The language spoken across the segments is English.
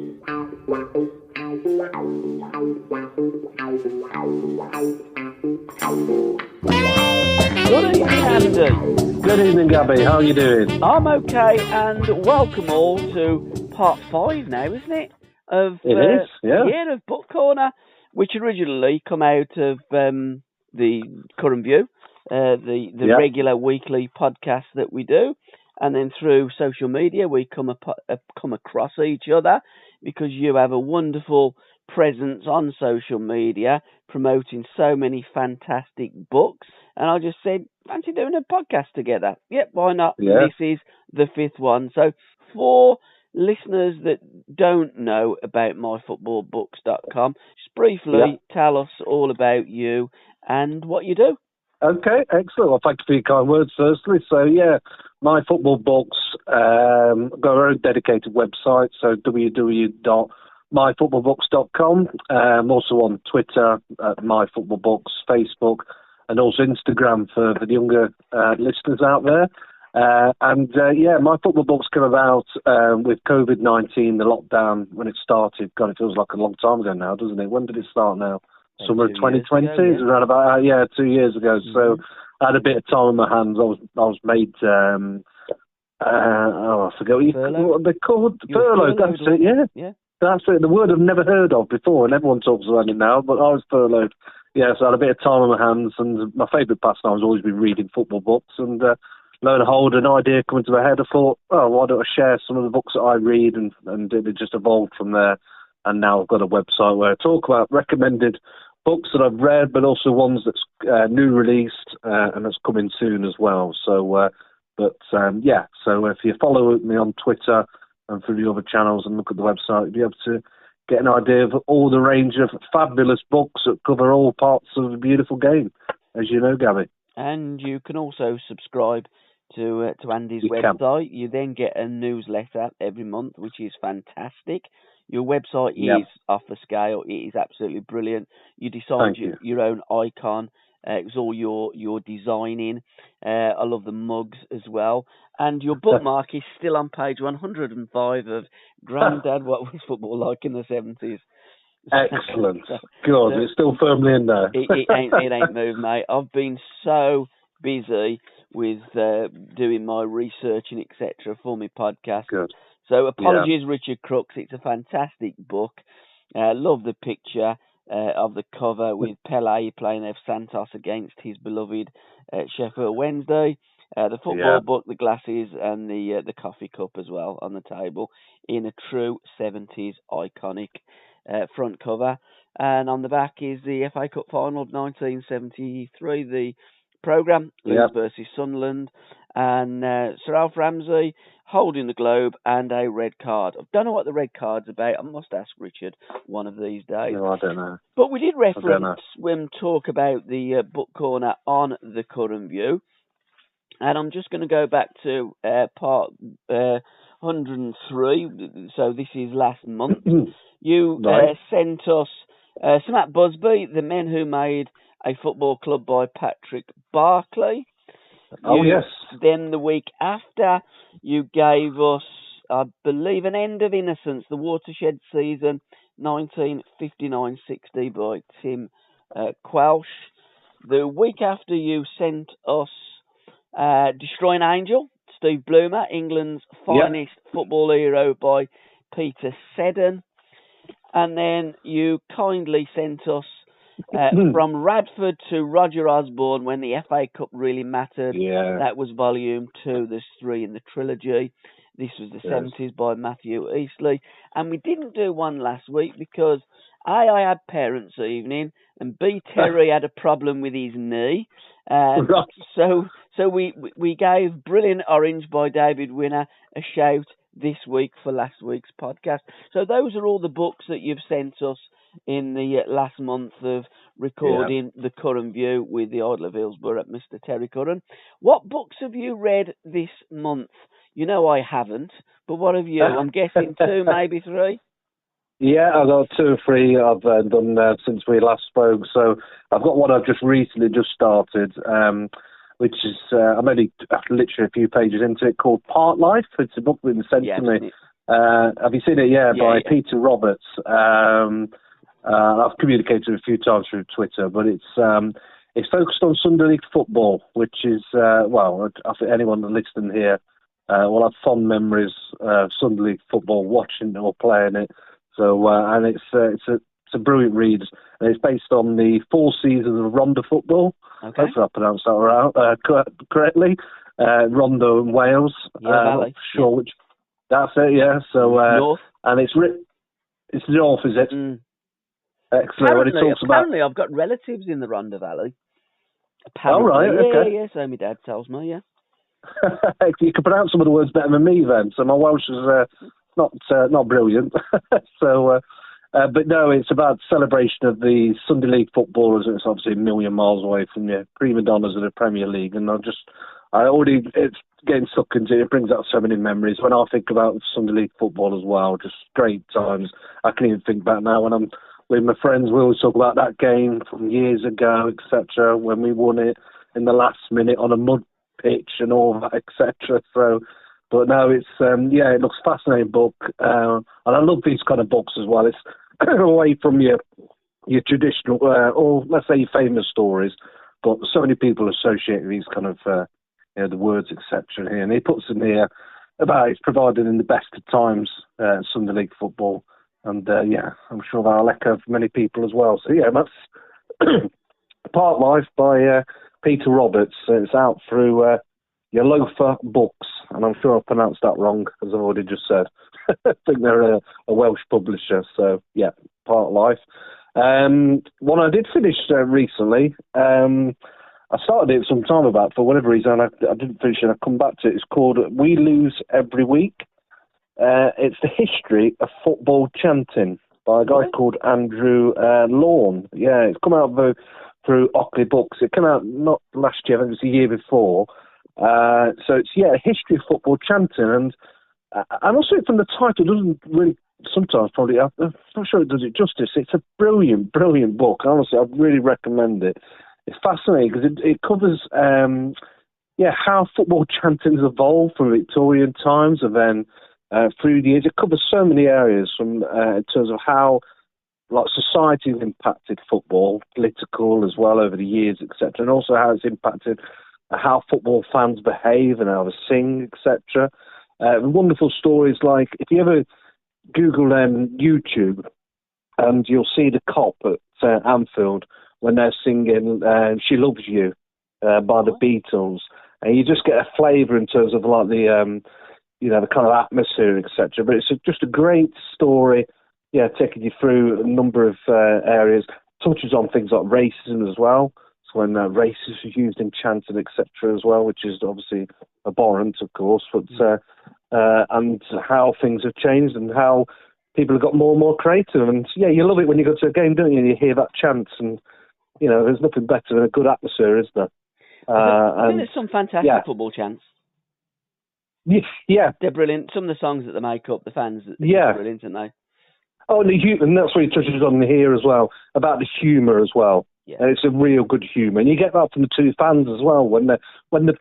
Good evening, Andy. Good evening, Gabbie. How are you doing? I'm okay, and welcome all to part 5 now, isn't it? It is, yeah. Of Book Corner, which originally come out of the Current View, the regular weekly podcast that we do, and then through social media we come across each other because you have a wonderful presence on social media promoting so many fantastic books, and I just said, fancy doing a podcast together? Yep, why not? Yeah. This is the 5th one. So for listeners that don't know about myfootballbooks.com, just briefly tell us all about you and what you do. Okay, excellent. Well, thank you for your kind words, firstly. So, yeah, My Football Books got our own dedicated website, so www.myfootballbooks.com. Also on Twitter at myfootballbooks, Facebook, and also Instagram for the younger listeners out there. My Football Books came about with COVID-19, the lockdown, when it started. God, it feels like a long time ago now, doesn't it? When did it start now? Summer of 2020? It was around about, 2 years ago. Mm-hmm. So I had a bit of time on my hands. I was made, I forget what they're called. Furlough, that's it, yeah. That's it, the word I've never heard of before, and everyone talks about it now, but I was furloughed. Yeah, so I had a bit of time on my hands, and my favourite pastime has always been reading football books, and lo and behold, an idea come into my head. I thought, why don't I share some of the books that I read, and it just evolved from there. And now I've got a website where I talk about recommended books that I've read, but also ones that's new released and that's coming soon as well. So, so if you follow me on Twitter and through the other channels and look at the website, you'll be able to get an idea of all the range of fabulous books that cover all parts of the beautiful game, as you know, Gabbie. And you can also subscribe to Andy's website. You then get a newsletter every month, which is fantastic. Your website is off the scale. It is absolutely brilliant. You designed your own icon. It was all your designing. I love the mugs as well. And your bookmark is still on page 105 of Grandad, What Was Football Like in the 70s. Excellent. God, it's still firmly in there. it ain't moved, mate. I've been so busy with doing my research and etc. for my podcast. Good. So apologies, Richard Crooks. It's a fantastic book. Love the picture of the cover with Pele playing F. Santos against his beloved Sheffield Wednesday. The football book, the glasses, and the coffee cup as well on the table in a true 70s iconic front cover. And on the back is the FA Cup final of 1973, the programme, Leeds versus Sunderland, and Sir Alf Ramsey holding the globe and a red card. I don't know what the red card's about. I must ask Richard one of these days. No, I don't know. But we did reference when talk about the book corner on the Current View. And I'm just going to go back to part 103. So this is last month. You sent us Matt Busby, The Men Who Made a Football Club by Patrick Barclay. Then the week after, you gave us, I believe, An End of Innocence, The Watershed Season, 1959-60 by Tim Quelch. The week after, you sent us Destroying Angel, Steve Bloomer, England's finest football hero by Peter Seddon. And then you kindly sent us From Radford to Roger Osborne, When the FA Cup Really Mattered. That was volume 2. There's 3 in the trilogy. This was the 70s by Matthew Eastley. And we didn't do one last week because A, I had parents' evening, and B, Terry had a problem with his knee. So we gave Brilliant Orange by David Winner a shout this week for last week's podcast. So those are all the books that you've sent us in the last month of recording The Current View with the Idol of Hillsborough, Mr. Terry Curran. What books have you read this month? You know I haven't, but what have you? I'm guessing 2, maybe 3? Yeah, I've got 2 or 3 I've done since we last spoke. So I've got one I've just recently started, which is, I'm only literally a few pages into it, called Part Life. It's a book that's been sent to me Have you seen it? Yeah, by Peter Roberts. I've communicated a few times through Twitter, but it's focused on Sunday League football, which is I think anyone listening here will have fond memories of Sunday League football, watching or playing it. So and it's a brilliant read, and it's based on the 4 seasons of Ronda football. Okay. Hopefully I pronounced that right, correctly. Ronda in Wales. Valley. Sure which. That's it. Yeah. So North. And it's north, is it? Mm. Excellent. Apparently, I've got relatives in the Ronda Valley. Oh, right, okay. Yeah, so my dad tells me, yeah. You can pronounce some of the words better than me then, so my Welsh is not brilliant. So, but no, it's about celebration of the Sunday League footballers, and it's obviously a million miles away from the prima donnas of the Premier League, and it's getting stuck into it. It brings out so many memories. When I think about Sunday League football as well, just great times. I can even think back now when I'm with my friends, we always talk about that game from years ago, etc., when we won it in the last minute on a mud pitch and all that, etc. So, but no, it's it looks a fascinating book, and I love these kind of books as well. It's away from your traditional, or let's say your famous stories, but so many people associate these kind of the words, etc. here, and he puts in here about it's provided in the best of times, Sunday League football. And I'm sure that'll echo for many people as well. So yeah, that's Part Life by Peter Roberts. It's out through your Loafer Books, and I'm sure I pronounced that wrong, as I've already just said. I think they're a Welsh publisher. So yeah, Part Life. One I did finish recently. I started it some time about, for whatever reason, I didn't finish it. I come back to it. It's called We Lose Every Week. It's the history of football chanting by a guy called Andrew Lawn. Yeah, it's come out through Ockley Books. It came out not last year, I think it was the year before. So it's, a history of football chanting. And also from the title, doesn't really, sometimes probably, I'm not sure it does it justice. It's a brilliant, brilliant book. Honestly, I really recommend it. It's fascinating because it covers, how football chanting's evolved from Victorian times and then through the years. It covers so many areas from in terms of how society has impacted football, political as well over the years, etc., and also how it's impacted how football fans behave and how they sing, etc. Wonderful stories like, if you ever Google YouTube, and you'll see the Cop at Anfield when they're singing "She Loves You" by the Beatles, and you just get a flavour in terms of the the kind of atmosphere, etc. But it's just a great story, taking you through a number of areas. Touches on things like racism as well. So when racism is used in chanting, etc. as well, which is obviously abhorrent, of course, but and how things have changed and how people have got more and more creative. And you love it when you go to a game, don't you? And you hear that chant, and there's nothing better than a good atmosphere, is there? I think there's some fantastic football chants. Yeah, they're brilliant. Some of the songs that they make up, the fans, are brilliant, aren't they? Oh, and that's what he touches on here as well, about the humour as well. Yeah. And it's a real good humour, and you get that from the two fans as well when they're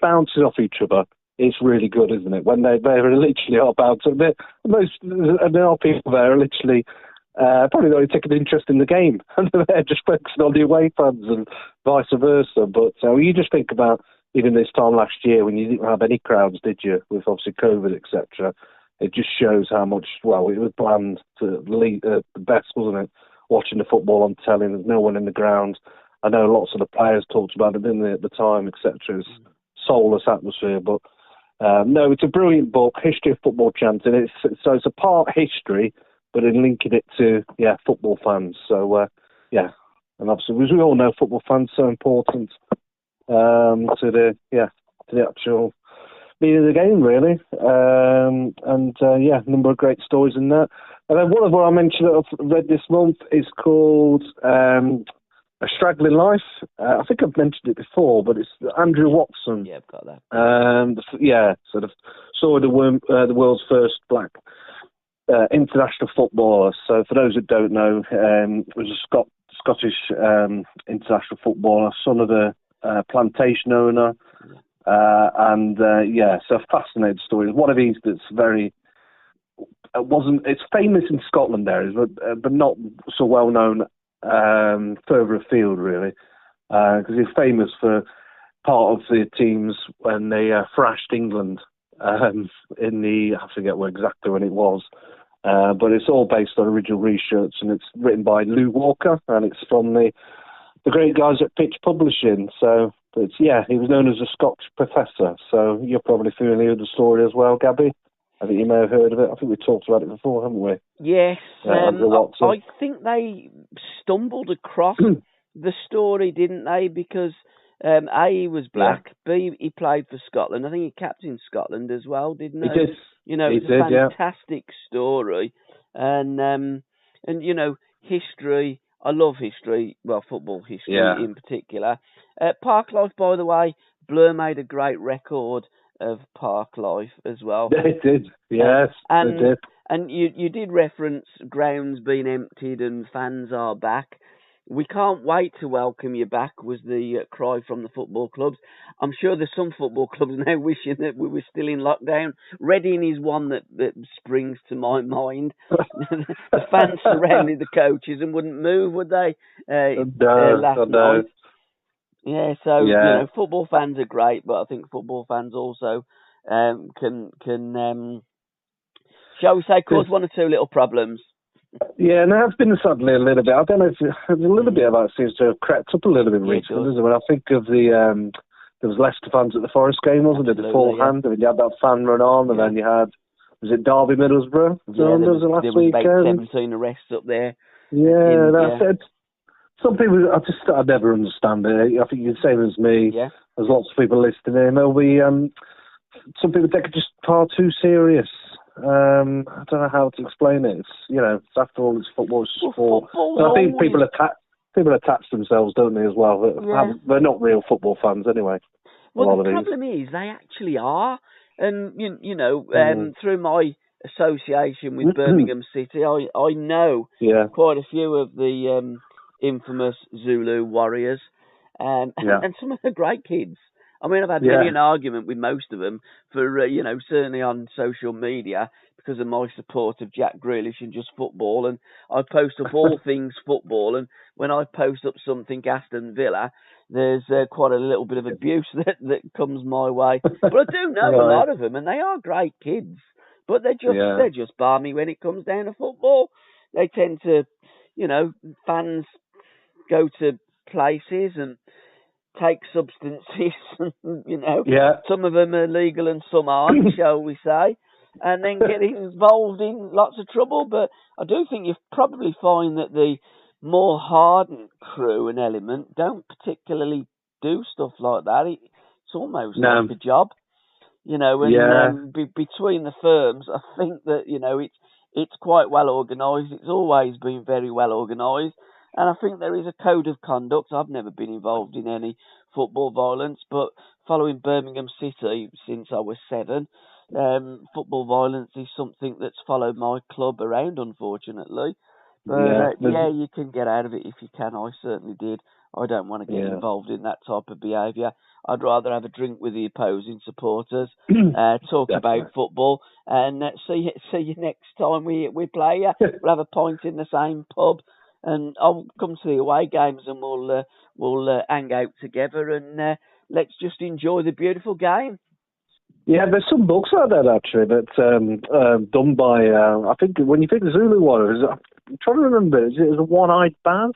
bouncing off each other. It's really good, isn't it? When they're literally are bouncing. There are people there are literally probably not taking an interest in the game, and they're just focusing on the away fans and vice versa. But you just think about, even this time last year when you didn't have any crowds, did you? With obviously COVID, etc. It just shows how much, it was bland to lead the best, wasn't it? Watching the football on telly, there's no one in the ground. I know lots of the players talked about it, didn't they, at the time, etc. It's soulless atmosphere. But no, it's a brilliant book, History of Football Chanting. It's a part history, but in linking it to, football fans. So, and obviously, as we all know, football fans are so important to the actual meaning of the game, really. A number of great stories in that. And then one of what I mentioned that I've read this month is called A Straggling Life. I think I've mentioned it before, but it's Andrew Watson. Yeah, I've got that. Sort of saw the world's first black international footballer. So for those that don't know, was a Scottish international footballer, son of a plantation owner. So fascinating story. One of these that's very It's famous in Scotland areas, but not so well known further afield, really, because he's famous for part of the teams when they thrashed England in I forget exactly when it was, but it's all based on original research, and it's written by Lou Walker, and it's from the great guys at Pitch Publishing. So he was known as a Scotch professor. So you're probably familiar with the story as well, Gabbie. I think you may have heard of it. I think we talked about it before, haven't we? Yes. I think they stumbled across the story, didn't they? Because A, he was black. Yeah. B, he played for Scotland. I think he captained Scotland as well, didn't he? He did. It's a fantastic story. And history. I love history. Well, football history in particular. Park Life, by the way, Blur made a great record of Park Life as well. They did, yes, they did. And you did reference grounds being emptied and fans are back. We can't wait to welcome you back, was the cry from the football clubs. I'm sure there's some football clubs now wishing that we were still in lockdown. Reading is one that springs to my mind. The fans surrounded the coaches and wouldn't move, would they? Last night. Yeah, so football fans are great, but I think football fans also can shall we say, cause one or two little problems. Yeah, and that's been sadly a little bit. I don't know if there's a little bit of that seems to have crept up a little bit recently, isn't it? When I think of the there was Leicester fans at the Forest game, wasn't it? Beforehand, I mean, you had that fan run on, and then you had was it Derby Middlesbrough? There was about 17 arrests up there. Yeah, that's it. Some people, I never understand it. I think you're the same as me. Yeah. There's lots of people listening in. There'll be some people take it just far too serious. I don't know how to explain it. It's, after all, it's football, it's sport. I think people attach themselves, don't they, as well? They're not real football fans anyway. Well, the problem is they actually are. And, through my association with Birmingham City, I know quite a few of the infamous Zulu Warriors, and some of the great kids. I mean, I've had many an argument with most of them for, certainly on social media because of my support of Jack Grealish and just football. And I post up all things football. And when I post up something Aston Villa, there's quite a little bit of abuse that comes my way. But I do know a lot of them, and they are great kids. But they're just balmy when it comes down to football. They tend to, fans go to places and take substances, some of them are legal and some aren't, shall we say, and then get involved in lots of trouble. But I do think you probably find that the more hardened crew and element don't particularly do stuff like that. It's almost like a job, and between the firms, I think that, it's quite well organised. It's always been very well organised. And I think there is a code of conduct. I've never been involved in any football violence, but following Birmingham City since I was 7, football violence is something that's followed my club around, unfortunately. But you can get out of it if you can. I certainly did. I don't want to get involved in that type of behaviour. I'd rather have a drink with the opposing supporters, talk about football, and see you next time we play you. We'll have a pint in the same pub. And I'll come to the away games and we'll hang out together and let's just enjoy the beautiful game. Yeah, there's some books out there actually that's done by I think when you think Zulu Warriors, I'm trying to remember. It was a One-Eyed Baz.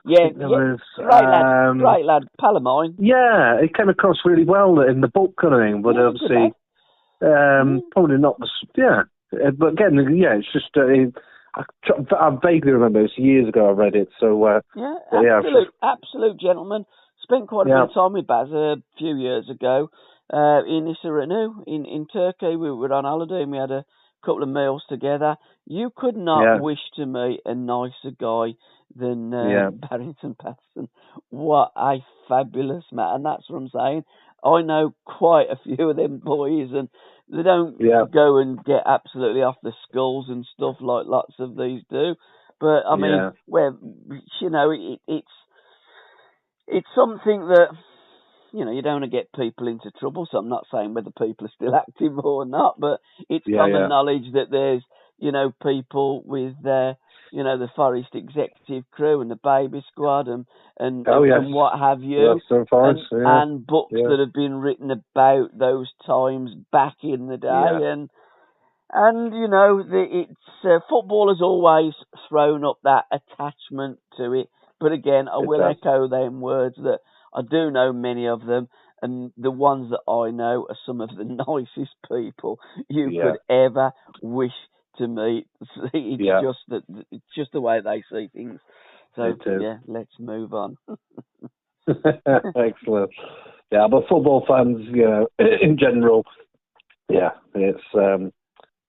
Yeah, great lad, pal of mine. Yeah, it came across really well in the book kind of thing, but obviously probably not. But again, it's just. I vaguely remember, it's years ago I read it, so... absolute gentleman. Spent quite a bit of time with Baz a few years ago in Isaranu, in Turkey. We were on holiday and we had a couple of meals together. You could not wish to meet a nicer guy than Barrington Patterson. What a fabulous man, and that's what I'm saying. I know quite a few of them boys, and they don't go and get absolutely off the skulls and stuff like lots of these do. But I mean, it's something that you don't want to get people into trouble. So I'm not saying whether people are still active or not, but it's common knowledge that there's, people with the Forest executive crew and the baby squad and what have you, and books that have been written about those times back in the day, and it's football has always thrown up that attachment to it. But again, I will echo them words that I do know many of them, and the ones that I know are some of the nicest people you could ever wish to meet. It's just the way they see things. So let's move on. Excellent. Yeah, but football fans, in general, it's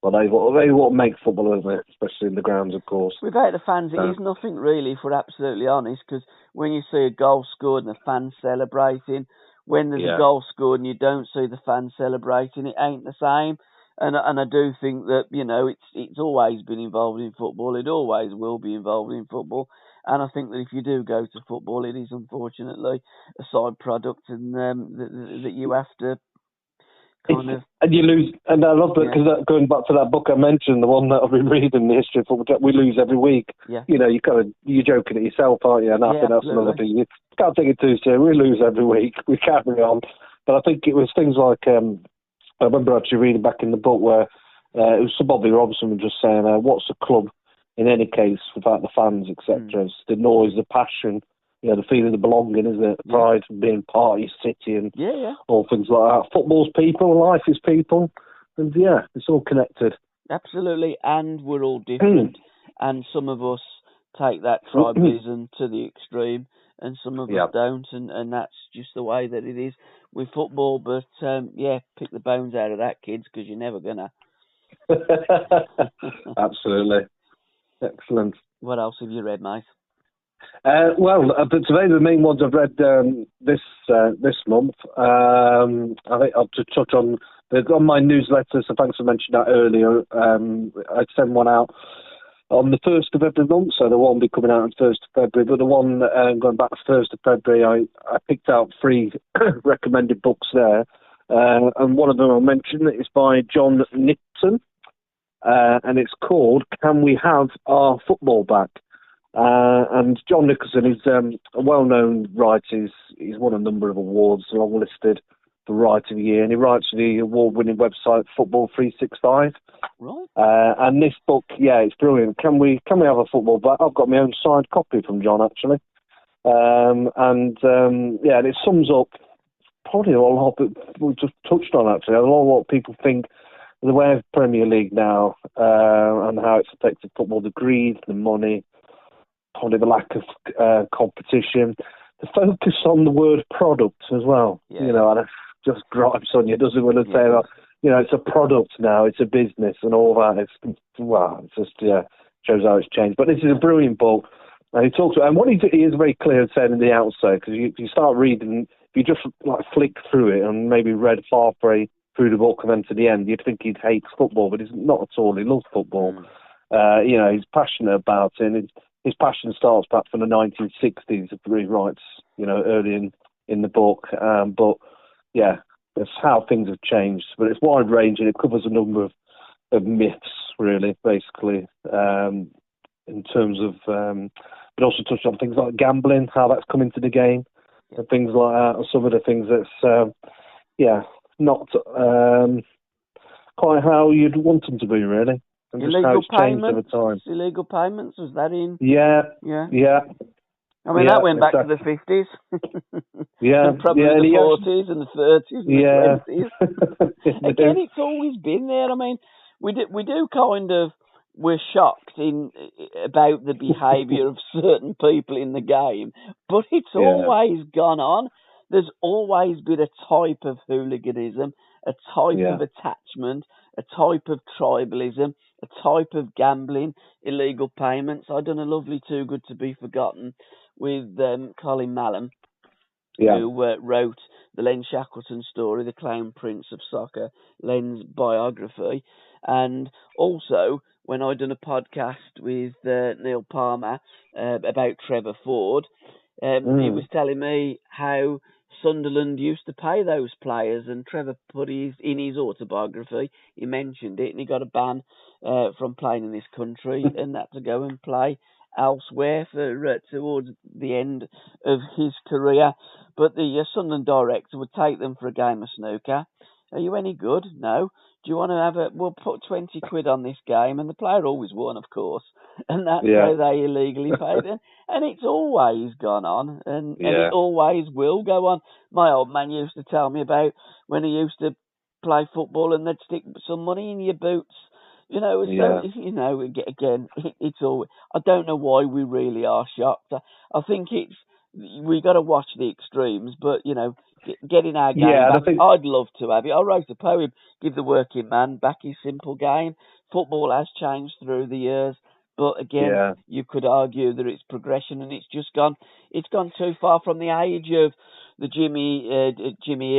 they want to make football, isn't it? Especially in the grounds, of course. Without the fans, it is nothing really, if we're absolutely honest, because when you see a goal scored and the fans celebrating, when there's a goal scored and you don't see the fans celebrating, it ain't the same. And I do think that, it's always been involved in football. It always will be involved in football. And I think that if you do go to football, it is unfortunately a side product, and that you have to kind of... And you lose, and I love that, because going back to that book I mentioned, the one that I've been reading, the history of football, we lose every week. Yeah. You're joking at yourself, aren't you? And I think that's another thing. You can't take it too seriously. We lose every week. We carry on. But I think it was things like, I remember actually reading back in the book where it was Sir Bobby Robson was just saying, what's a club in any case without the fans, etc. It's the noise, the passion, the feeling of belonging, isn't it? Pride of being part of your city and all things like that. Football's people, life is people, and it's all connected. Absolutely, and we're all different, and some of us take that tribalism to the extreme, and some of us don't, and that's just the way that it is with football. But pick the bones out of that, kids, because you're never gonna. Absolutely, excellent. What else have you read, mate? Today the main ones I've read this month. I think I'll just touch on my newsletter. So thanks for mentioning that earlier. I'd send one out on the 1st of every month, so the one will be coming out on 1st of February. But the one going back to 1st of February, I picked out 3 recommended books there, and one of them I'll mention is by John Nixon, and it's called "Can We Have Our Football Back?" And John Nicholson is a well-known writer. He's won a number of awards, long-listed for Writer of the Year, and he writes for the award-winning website Football 365. Right. And this book, it's brilliant. Can we have a football back? I've got my own signed copy from John, actually. And it sums up probably a lot that we just touched on, actually. A lot of what people think the way of Premier League now, and how it's affected football, the greed, the money, probably the lack of competition, the focus on the word product as well. And it just gripes on you, doesn't want to say that. It's a product now, it's a business and all that. It just shows how it's changed. But this is a brilliant book, and he talks about, and what he is very clear in saying in the outset, because you start reading, if you just flick through it and maybe read halfway through the book and then to the end, you'd think he'd hate football, but he's not at all. He loves football. He's passionate about it, and his passion starts back from the 1960s, he writes, early in the book. That's how things have changed. But it's wide-ranging. It covers a number of myths, really, basically, in terms of... but also touched on things like gambling, how that's come into the game, and things like that, and some of the things that's, not quite how you'd want them to be, really. And illegal payments, illegal payments, was that in? Yeah. I mean, that went back to the 50s. And probably the 40s and the 30s and the 20s. Again, it's always been there. I mean, we do kind of, we're shocked about the behaviour of certain people in the game, but it's always gone on. There's always been a type of hooliganism, a type of attachment, a type of tribalism, a type of gambling, illegal payments. I done a lovely Too Good to Be Forgotten with Colin Mallam, who wrote the Len Shackleton story, The Clown Prince of Soccer, Len's biography. And also, when I done a podcast with Neil Palmer about Trevor Ford, he was telling me how Sunderland used to pay those players, and Trevor put in his autobiography, he mentioned it, and he got a ban from playing in this country, and had to go and play elsewhere for towards the end of his career. But the Sunderland director would take them for a game of snooker. Are you any good? No. Do you want to we'll put 20 quid on this game? And the player always won, of course. And that's how they illegally paid him. And it's always gone on. And it always will go on. My old man used to tell me about when he used to play football and they'd stick some money in your boots. You know, again, it's all. I don't know why we really are shocked. I think we got to watch the extremes, but getting our game back. I'd love to have it. I wrote a poem, "Give the working man back his simple game." Football has changed through the years, but again, you could argue that it's progression, and it's just gone. It's gone too far from the age of the Jimmy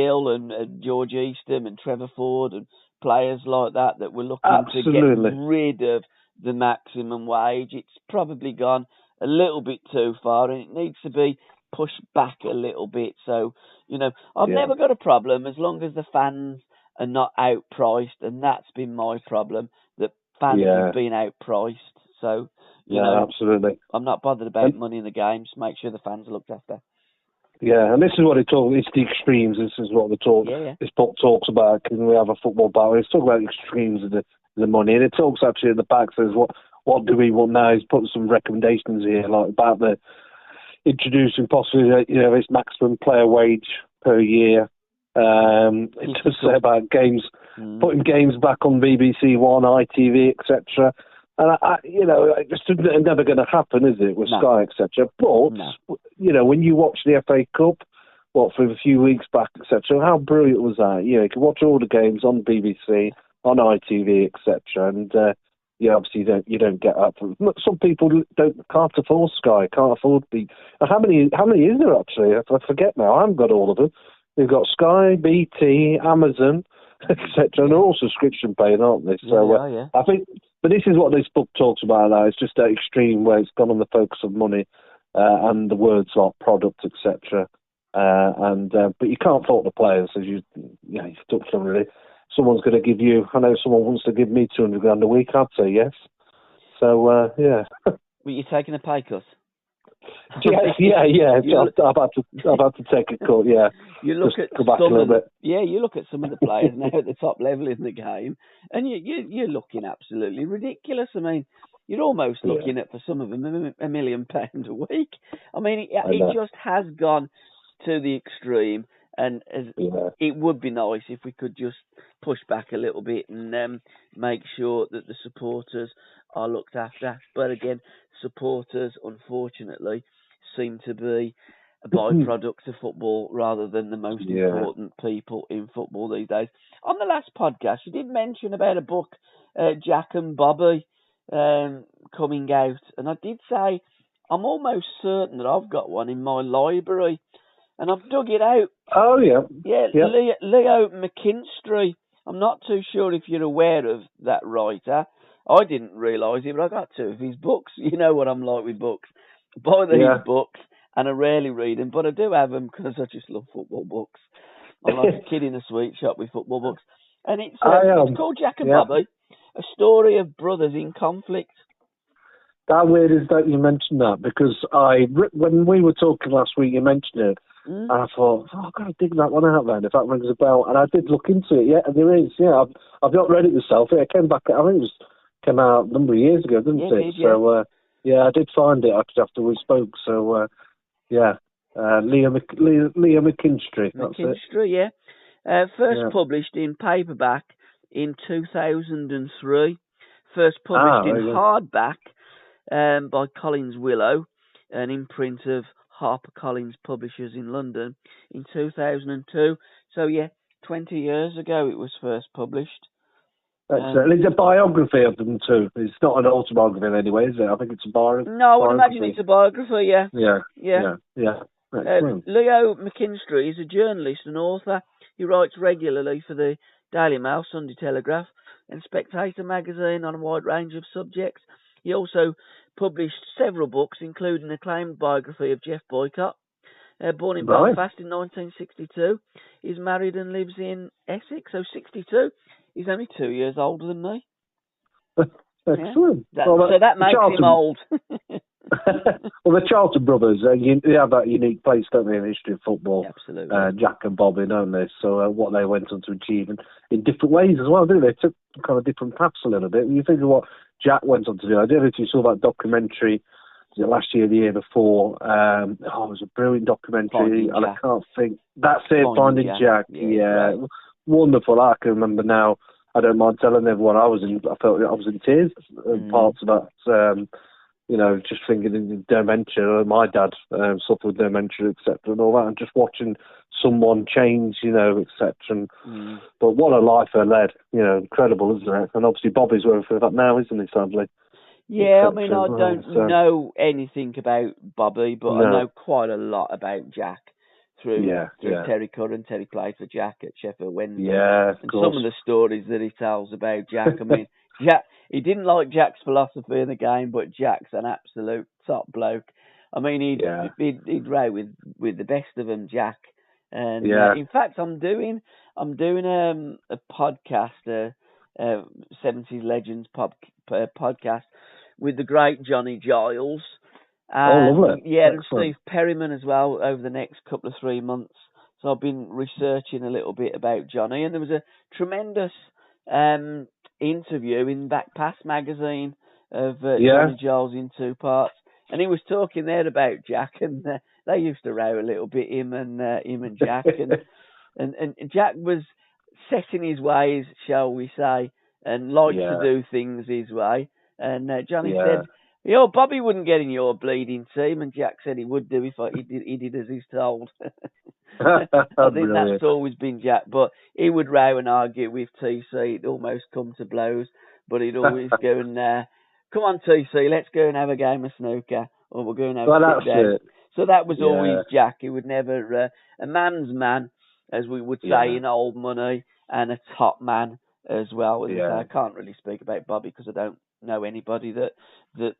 Hill and George Eastham and Trevor Ford and players like that were looking to get rid of the maximum wage. It's probably gone a little bit too far, and it needs to be pushed back a little bit. So, I've never got a problem as long as the fans are not outpriced, and that's been my problem, that fans have been outpriced. So, absolutely. I'm not bothered about money in the games. Make sure the fans are looked after. Yeah, and this is what it's the extremes. This is what this book talks about. Can we have a football battle? It's talking about the extremes of the money, and it talks actually at the back, says what do we want now? He's put some recommendations here, like about the introducing possibly this maximum player wage per year. It does say about games, putting games back on BBC One, ITV, etc. And it's just never going to happen, is it, with Sky, etc. But when you watch the FA Cup, for a few weeks back, etc., how brilliant was that? You can watch all the games on BBC, on ITV, etc. And obviously you don't get up. Some people can't afford Sky, can't afford How many is there actually? I forget now. I haven't got all of them. They've got Sky, BT, Amazon, etc. And they're all subscription paying, aren't they? So I think. But this is what this book talks about now. It's just that extreme where it's gone on the focus of money and the words like product, etc. But you can't fault the players, as you've touched on really. Someone's going to give you. I know someone wants to give me $200,000 a week. I'd say yes. So But you're taking a pay cut. Yeah. I've had to take a cut. Yeah. You look just at go back a little bit. Yeah, you look at some of the players now at the top level in the game, and you're looking absolutely ridiculous. I mean, you're almost looking at, for some of them, £1 million a week. I mean, it just has gone to the extreme, and it would be nice if we could just push back a little bit and make sure that the supporters are looked after. But again, supporters, unfortunately, seem to be a byproduct of football rather than the most important people in football these days. On the last podcast, you did mention about a book, Jack and Bobby, coming out, and I did say I'm almost certain that I've got one in my library, and I've dug it out. Oh, yeah. Yeah. Leo McKinstry. I'm not too sure if you're aware of that writer. I didn't realise it, but I got 2 of his books. You know what I'm like with books. I buy these books, and I rarely read them, but I do have them because I just love football books. I'm like a kid in a sweet shop with football books. And it's called Jack and Bobby, a story of brothers in conflict. How weird is that you mentioned that? Because when we were talking last week, you mentioned it, and I thought, I've got to dig that one out then, if that rings a bell. And I did look into it, and there is, I've not read it myself. It came back, I think came out a number of years ago, didn't it? So, I did find it actually after we spoke. So, Leo McKinstry. McKinstry, first published in paperback in 2003. First published in hardback by Collins Willow, an imprint of HarperCollins Publishers in London, in 2002. So, 20 years ago it was first published. It's a biography of them too. It's not an autobiography in any way, is it? I think it's a biography. No, I would imagine it's a biography, Yeah. Leo McKinstry is a journalist and author. He writes regularly for the Daily Mail, Sunday Telegraph, and Spectator magazine on a wide range of subjects. He also published several books, including an acclaimed biography of Jeff Boycott, born in Right. Belfast in 1962. He's married and lives in Essex, so 62. He's only 2 years older than me. Excellent. Yeah. So that makes him old. Well, the Charlton brothers, they have that unique place, don't they, in the history of football? Yeah, absolutely. Jack and Bobby, don't they? So what they went on to achieve in different ways as well, didn't they? Took kind of different paths a little bit. When you think of what Jack went on to do, I don't know if you saw that documentary last year, the year before. It was a brilliant documentary, and I can't think. That's it, Finding Jack. Yeah. Wonderful. I can remember now. I don't mind telling everyone I felt I was in tears. Parts of that. Just thinking in dementia. My dad suffered with dementia, etc., and all that, and just watching someone change, etc. But what a life they led, incredible, isn't it? And obviously Bobby's working for that now, isn't he, sadly? Yeah, I mean, I don't know anything about Bobby, but I know quite a lot about Jack through Terry Curran. Terry played for Jack at Sheffield Wednesday. Yeah, and some of the stories that he tells about Jack, I mean, Jack, he didn't like Jack's philosophy in the game, but Jack's an absolute top bloke. I mean, he'd row with the best of them, Jack. And in fact, I'm doing a podcast, 70s Legends podcast with the great Johnny Giles. Lovely. Yeah, and Steve Perryman as well over the next couple of 3 months. So I've been researching a little bit about Johnny, and there was a tremendous interview in Back Pass magazine of Johnny Giles in 2 parts, and he was talking there about Jack, and they used to row a little bit, him and Jack, and Jack was set in his ways, shall we say, and liked to do things his way. And Johnny said, Bobby wouldn't get in your bleeding team, and Jack said he would do if he did as he's told. I think that's always been Jack, but he would row and argue with TC. It'd almost come to blows, but he'd always go and, come on TC, let's go and have a game of snooker, or we're going to have a sit down. So that was always Jack. He would never, a man's man, as we would say in old money, and a top man as well. I can't really speak about Bobby because I don't know anybody that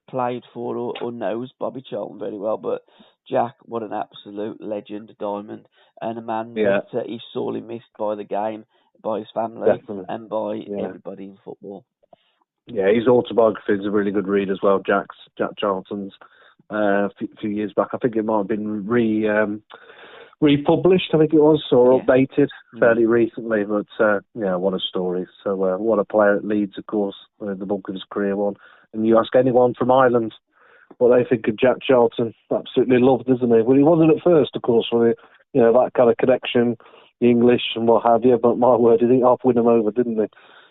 played for or knows Bobby Charlton very well, but Jack, what an absolute legend, diamond, and a man that is sorely missed by the game, by his family, and by everybody in football. Yeah, his autobiography is a really good read as well, Jack Charlton's, a few years back. I think it might have been republished, I think it was, or updated fairly recently, but what a story. So what a player at Leeds, of course, the bulk of his career won. And you ask anyone from Ireland what they think of Jack Charlton, absolutely loved, isn't he? Well, he wasn't at first, of course, for that kind of connection, the English and what have you, but my word, he half win them over, didn't they,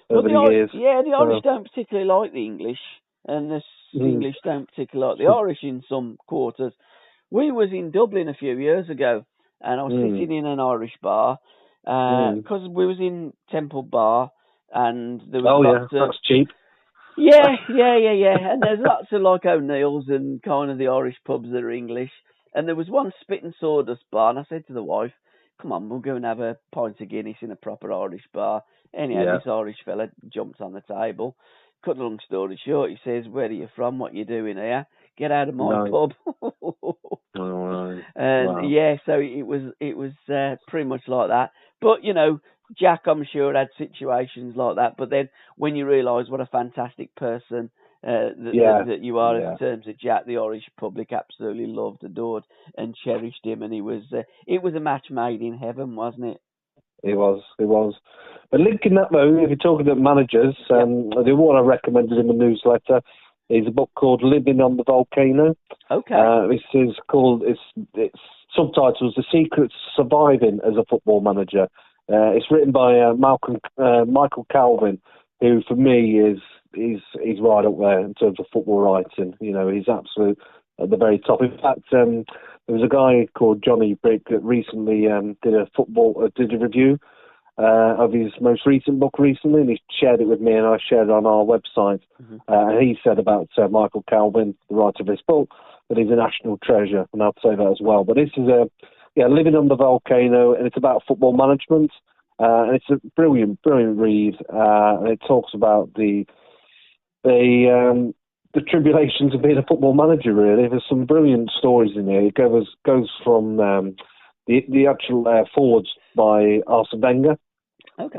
over the years? Yeah, the Irish don't particularly like the English, and the English don't particularly like the Irish in some quarters. We was in Dublin a few years ago, and I was sitting in an Irish bar, because we was in Temple Bar, and there was that's cheap. Yeah. And there's lots of like O'Neill's and kind of the Irish pubs that are English. And there was one Spit and Sawdust bar, and I said to the wife, come on, we'll go and have a pint of Guinness in a proper Irish bar. Anyhow, this Irish fella jumped on the table. Cut a long story short, he says, where are you from? What you doing here? Get out of my pub. And so it was pretty much like that. But, Jack, I'm sure, had situations like that. But then when you realise what a fantastic person that you are in terms of Jack, the Irish public absolutely loved, adored and cherished him. And it was a match made in heaven, wasn't it? It was. But linking that, though, if you're talking about managers, the one I recommended in the newsletter is a book called Living on the Volcano. Okay. This is called, its subtitle is The Secret to Surviving as a Football Manager. It's written by Michael Calvin, who for me is right up there in terms of football writing. He's absolute at the very top. In fact, there was a guy called Johnny Brick that recently did a review of his most recent book recently, and he shared it with me, and I shared it on our website. And he said about Michael Calvin, the writer of this book, that he's a national treasure, and I'd say that as well. But this is Living on the Volcano, and it's about football management, and it's a brilliant read, and it talks about the the tribulations of being a football manager, really. There's some brilliant stories in here. It goes from the actual forwards by Arsene Wenger. Okay.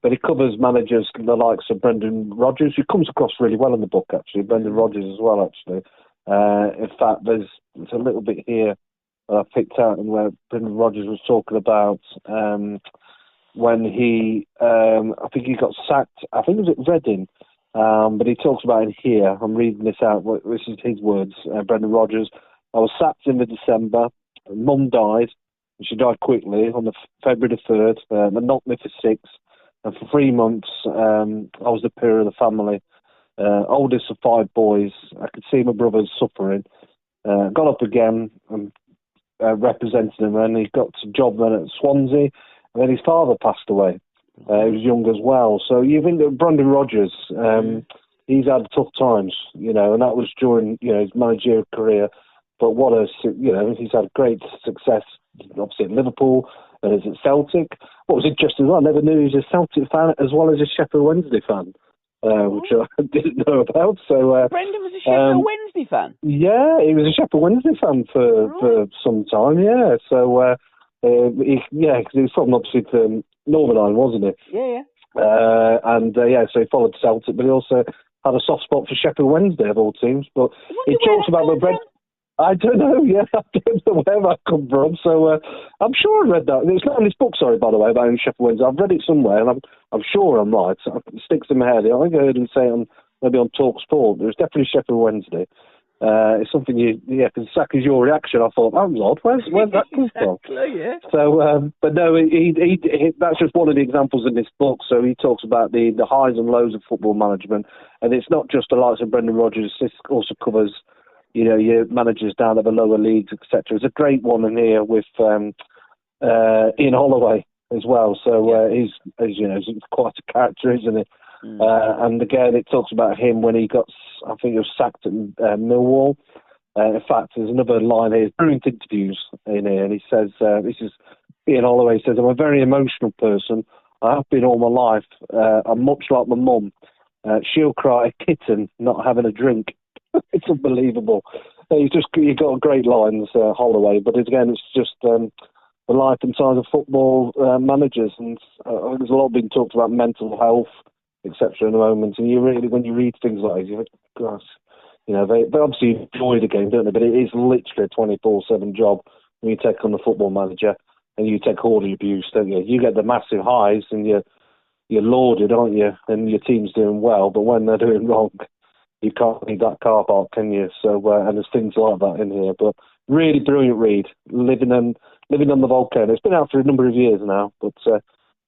But it covers managers the likes of Brendan Rodgers, who comes across really well in the book, actually. Brendan Rodgers as well, actually. In fact, there's a little bit here that I picked out and where Brendan Rodgers was talking about when he, I think he got sacked, I think it was at Reading, but he talks about it here. I'm reading this out. This is his words, Brendan Rodgers. I was sacked in December. Mum died. She died quickly on the February the 3rd. They knocked me for 6. And for 3 months, I was the peer of the family. Oldest of 5 boys. I could see my brothers suffering. Got up again and represented him. And he got a job then at Swansea. And then his father passed away. He was young as well. So you think that Brendan Rodgers, he's had tough times, and that was during, his managerial career. But he's had great success, obviously at Liverpool and is at Celtic. What was interesting, I never knew he was a Celtic fan as well as a Sheffield Wednesday fan, which I didn't know about. So Brendan was a Sheffield Wednesday fan? Yeah, he was a Sheffield Wednesday fan for some time, yeah. So, because he was from, obviously, Northern Ireland, wasn't he? Yeah. So he followed Celtic, but he also had a soft spot for Sheffield Wednesday of all teams. But he talks about the Brendan. I don't know, I don't know where that come from. So I'm sure I read that. It's not in this book, sorry, by the way, about Sheffield Wednesday. I've read it somewhere, and I'm sure I'm right. It sticks in my head. I think I heard him say it maybe on Talk Sport. It was definitely Sheffield Wednesday. It's something because exactly your reaction, I thought, that was odd. Where's that come from? Exactly, yeah. So, but no, he that's just one of the examples in this book. So he talks about the highs and lows of football management, and it's not just the likes of Brendan Rodgers. This also covers, your managers down at the lower leagues, etc. There's a great one in here with Ian Holloway as well. So he's quite a character, isn't he? And again, it talks about him when he got, I think he was sacked at Millwall. In fact, there's another line here, brilliant interviews in here, and he says, this is Ian Holloway, says, I'm a very emotional person. I have been all my life. I'm much like my mum. She'll cry a kitten not having a drink. It's unbelievable. You got great lines, Holloway, but again, it's just the life and times of football managers, and there's a lot been talked about mental health, etc. in the moment, and when you read things like this, you think, gosh, they obviously enjoy the game, don't they? But it is literally a 24/7 job when you take on the football manager and you take all the abuse, don't you? You get the massive highs and you're lauded, aren't you? And your team's doing well, but when they're doing wrong, you can't leave that car park, can you? So, and there's things like that in here. But really brilliant read, living on the volcano. It's been out for a number of years now, but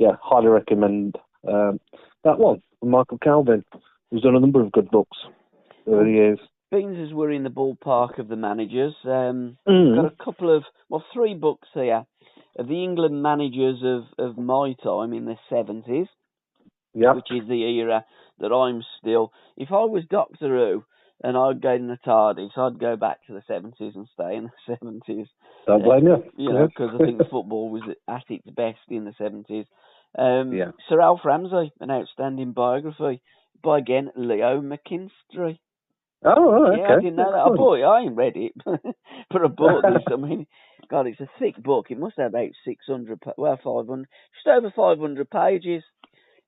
highly recommend that one from Michael Calvin, who's done a number of good books over the years. Beans, as we're in the ballpark of the managers, got a couple of, 3 books here of the England managers of my time in the 70s, which is the era that I'm still. If I was Doctor Who and I'd go in the TARDIS, I'd go back to the 70s and stay in the 70s. Don't blame you. Because I think football was at its best in the 70s. Sir Alf Ramsey, an outstanding biography by, again, Leo McKinstry. Oh, okay. Yeah, I didn't know that. I ain't read it, but I bought this. I mean, God, it's a thick book. It must have about 500, just over 500 pages.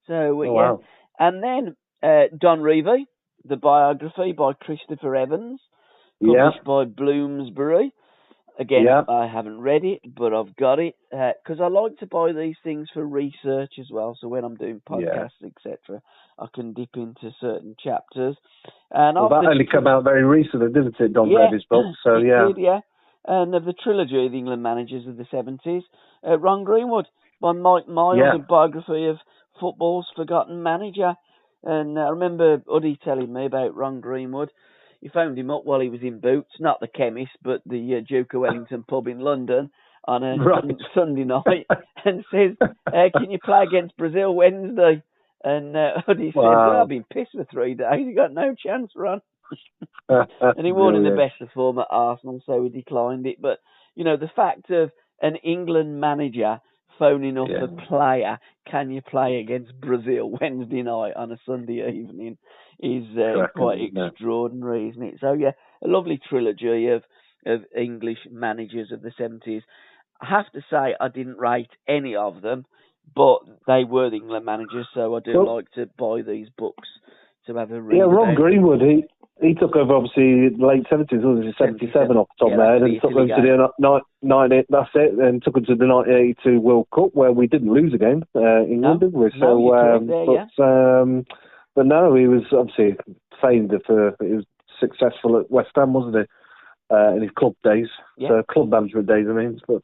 So, wow. And then Don Revie, the biography by Christopher Evans, published by Bloomsbury. Again, I haven't read it, but I've got it, because I like to buy these things for research as well, so when I'm doing podcasts, etc., I can dip into certain chapters. And that only came out very recently, didn't it, Don Revie's book? So, it did, and of the trilogy of the England managers of the 70s, Ron Greenwood by Mike Miles, a biography of football's forgotten manager. And I remember Uddy telling me about Ron Greenwood. He phoned him up while he was in Boots, not the chemist, but the Duke of Wellington pub in London on a Sunday night, and says, can you play against Brazil Wednesday? And Uddy said, I've been pissed for 3 days. You got no chance, Ron. And he wasn't in the best of form at Arsenal, so he declined it. But, the fact of an England manager phoning up a player, can you play against Brazil Wednesday night on a Sunday evening? is quite extraordinary, isn't it? So yeah, a lovely trilogy of English managers of the 70s. I have to say I didn't rate any of them, but they were the England managers, so I do like to buy these books to have a read. Yeah, Ron Greenwood, he took over obviously the late 70s, wasn't he? 77 off the top there, and took them to the 90, that's it, and took them to the 1982 World Cup where we didn't lose a game, England, did we? But no, he was obviously famed for he was successful at West Ham, wasn't he? In his club days, club management days, I mean, but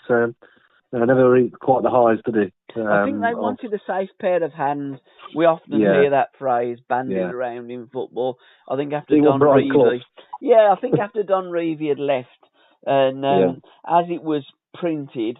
never reached quite the highs, did he? I think they wanted a safe pair of hands. We often hear that phrase bandied around in football. I think after Don Revie, I think after Don Revie had left, and as it was printed,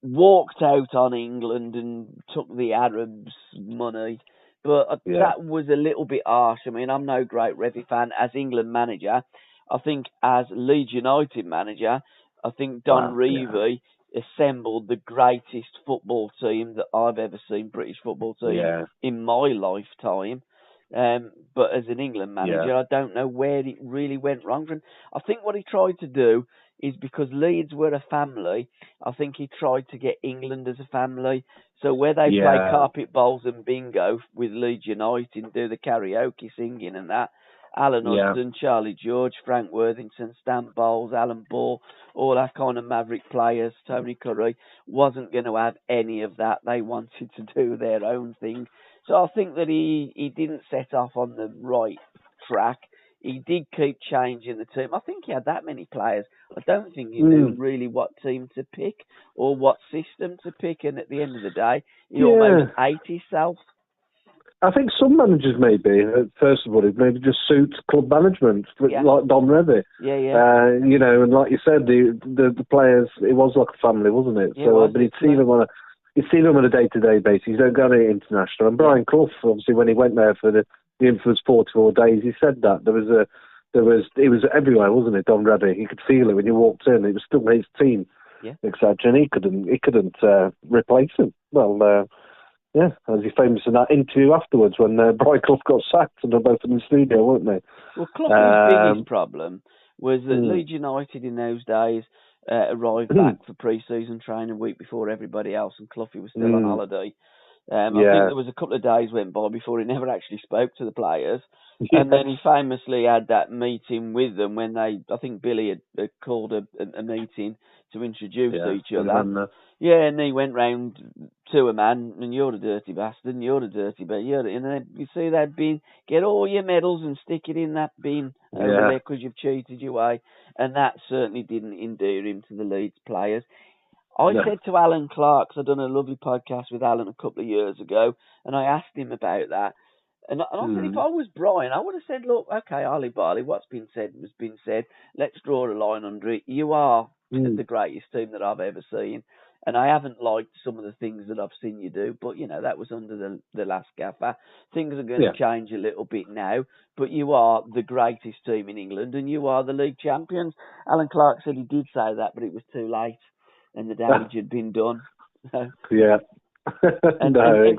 walked out on England and took the Arabs' money. But that was a little bit harsh. I mean, I'm no great Revie fan as England manager. I think as Leeds United manager, I think Don Revie assembled the greatest football team that I've ever seen, British football team, in my lifetime. But as an England manager, I don't know where it really went wrong for him. I think what he tried to do is because Leeds were a family, I think he tried to get England as a family. So where they play carpet bowls and bingo with Leeds United and do the karaoke singing and that, Alan Hudson, Charlie George, Frank Worthington, Stan Bowles, Alan Ball, all that kind of maverick players, Tony Curry, wasn't going to have any of that. They wanted to do their own thing. So I think that he didn't set off on the right track. He did keep changing the team. I think he had that many players. I don't think he knew really what team to pick or what system to pick. And at the end of the day, he almost ate himself. I think some managers maybe, first of all, it maybe just suits club management, like Don Revie. And like you said, the players, it was like a family, wasn't it? But he'd see them on a day-to-day basis. You don't go to international. And Brian Clough, obviously, when he went there for the infamous 44 days, he said that it was everywhere, wasn't it? Don Revie, you could feel it when you walked in. It was still his team, etc. And he couldn't replace him. Well. As he famous in that interview afterwards when Brian Clough got sacked and they're both in the studio, weren't they? Well, Clough's biggest problem was that Leeds United in those days arrived back for pre-season training a week before everybody else, and Clough was still on holiday. I think there was a couple of days went by before he never actually spoke to the players. And then he famously had that meeting with them when I think Billy had called a meeting to introduce each other. And he went round to a man, and you're a dirty bastard, and you're a dirty bastard. And then you see that bin, get all your medals and stick it in that bin over there because you've cheated your way. And that certainly didn't endear him to the Leeds players. I said to Alan Clark, I'd done a lovely podcast with Alan a couple of years ago, and I asked him about that. And I said, if I was Brian, I would have said, look, okay, Ollie Barley, what's been said has been said. Let's draw a line under it. You are the greatest team that I've ever seen. And I haven't liked some of the things that I've seen you do, but, that was under the last gaffer. Things are going to change a little bit now, but you are the greatest team in England, and you are the league champions. Alan Clark said he did say that, but it was too late, and the damage had been done. and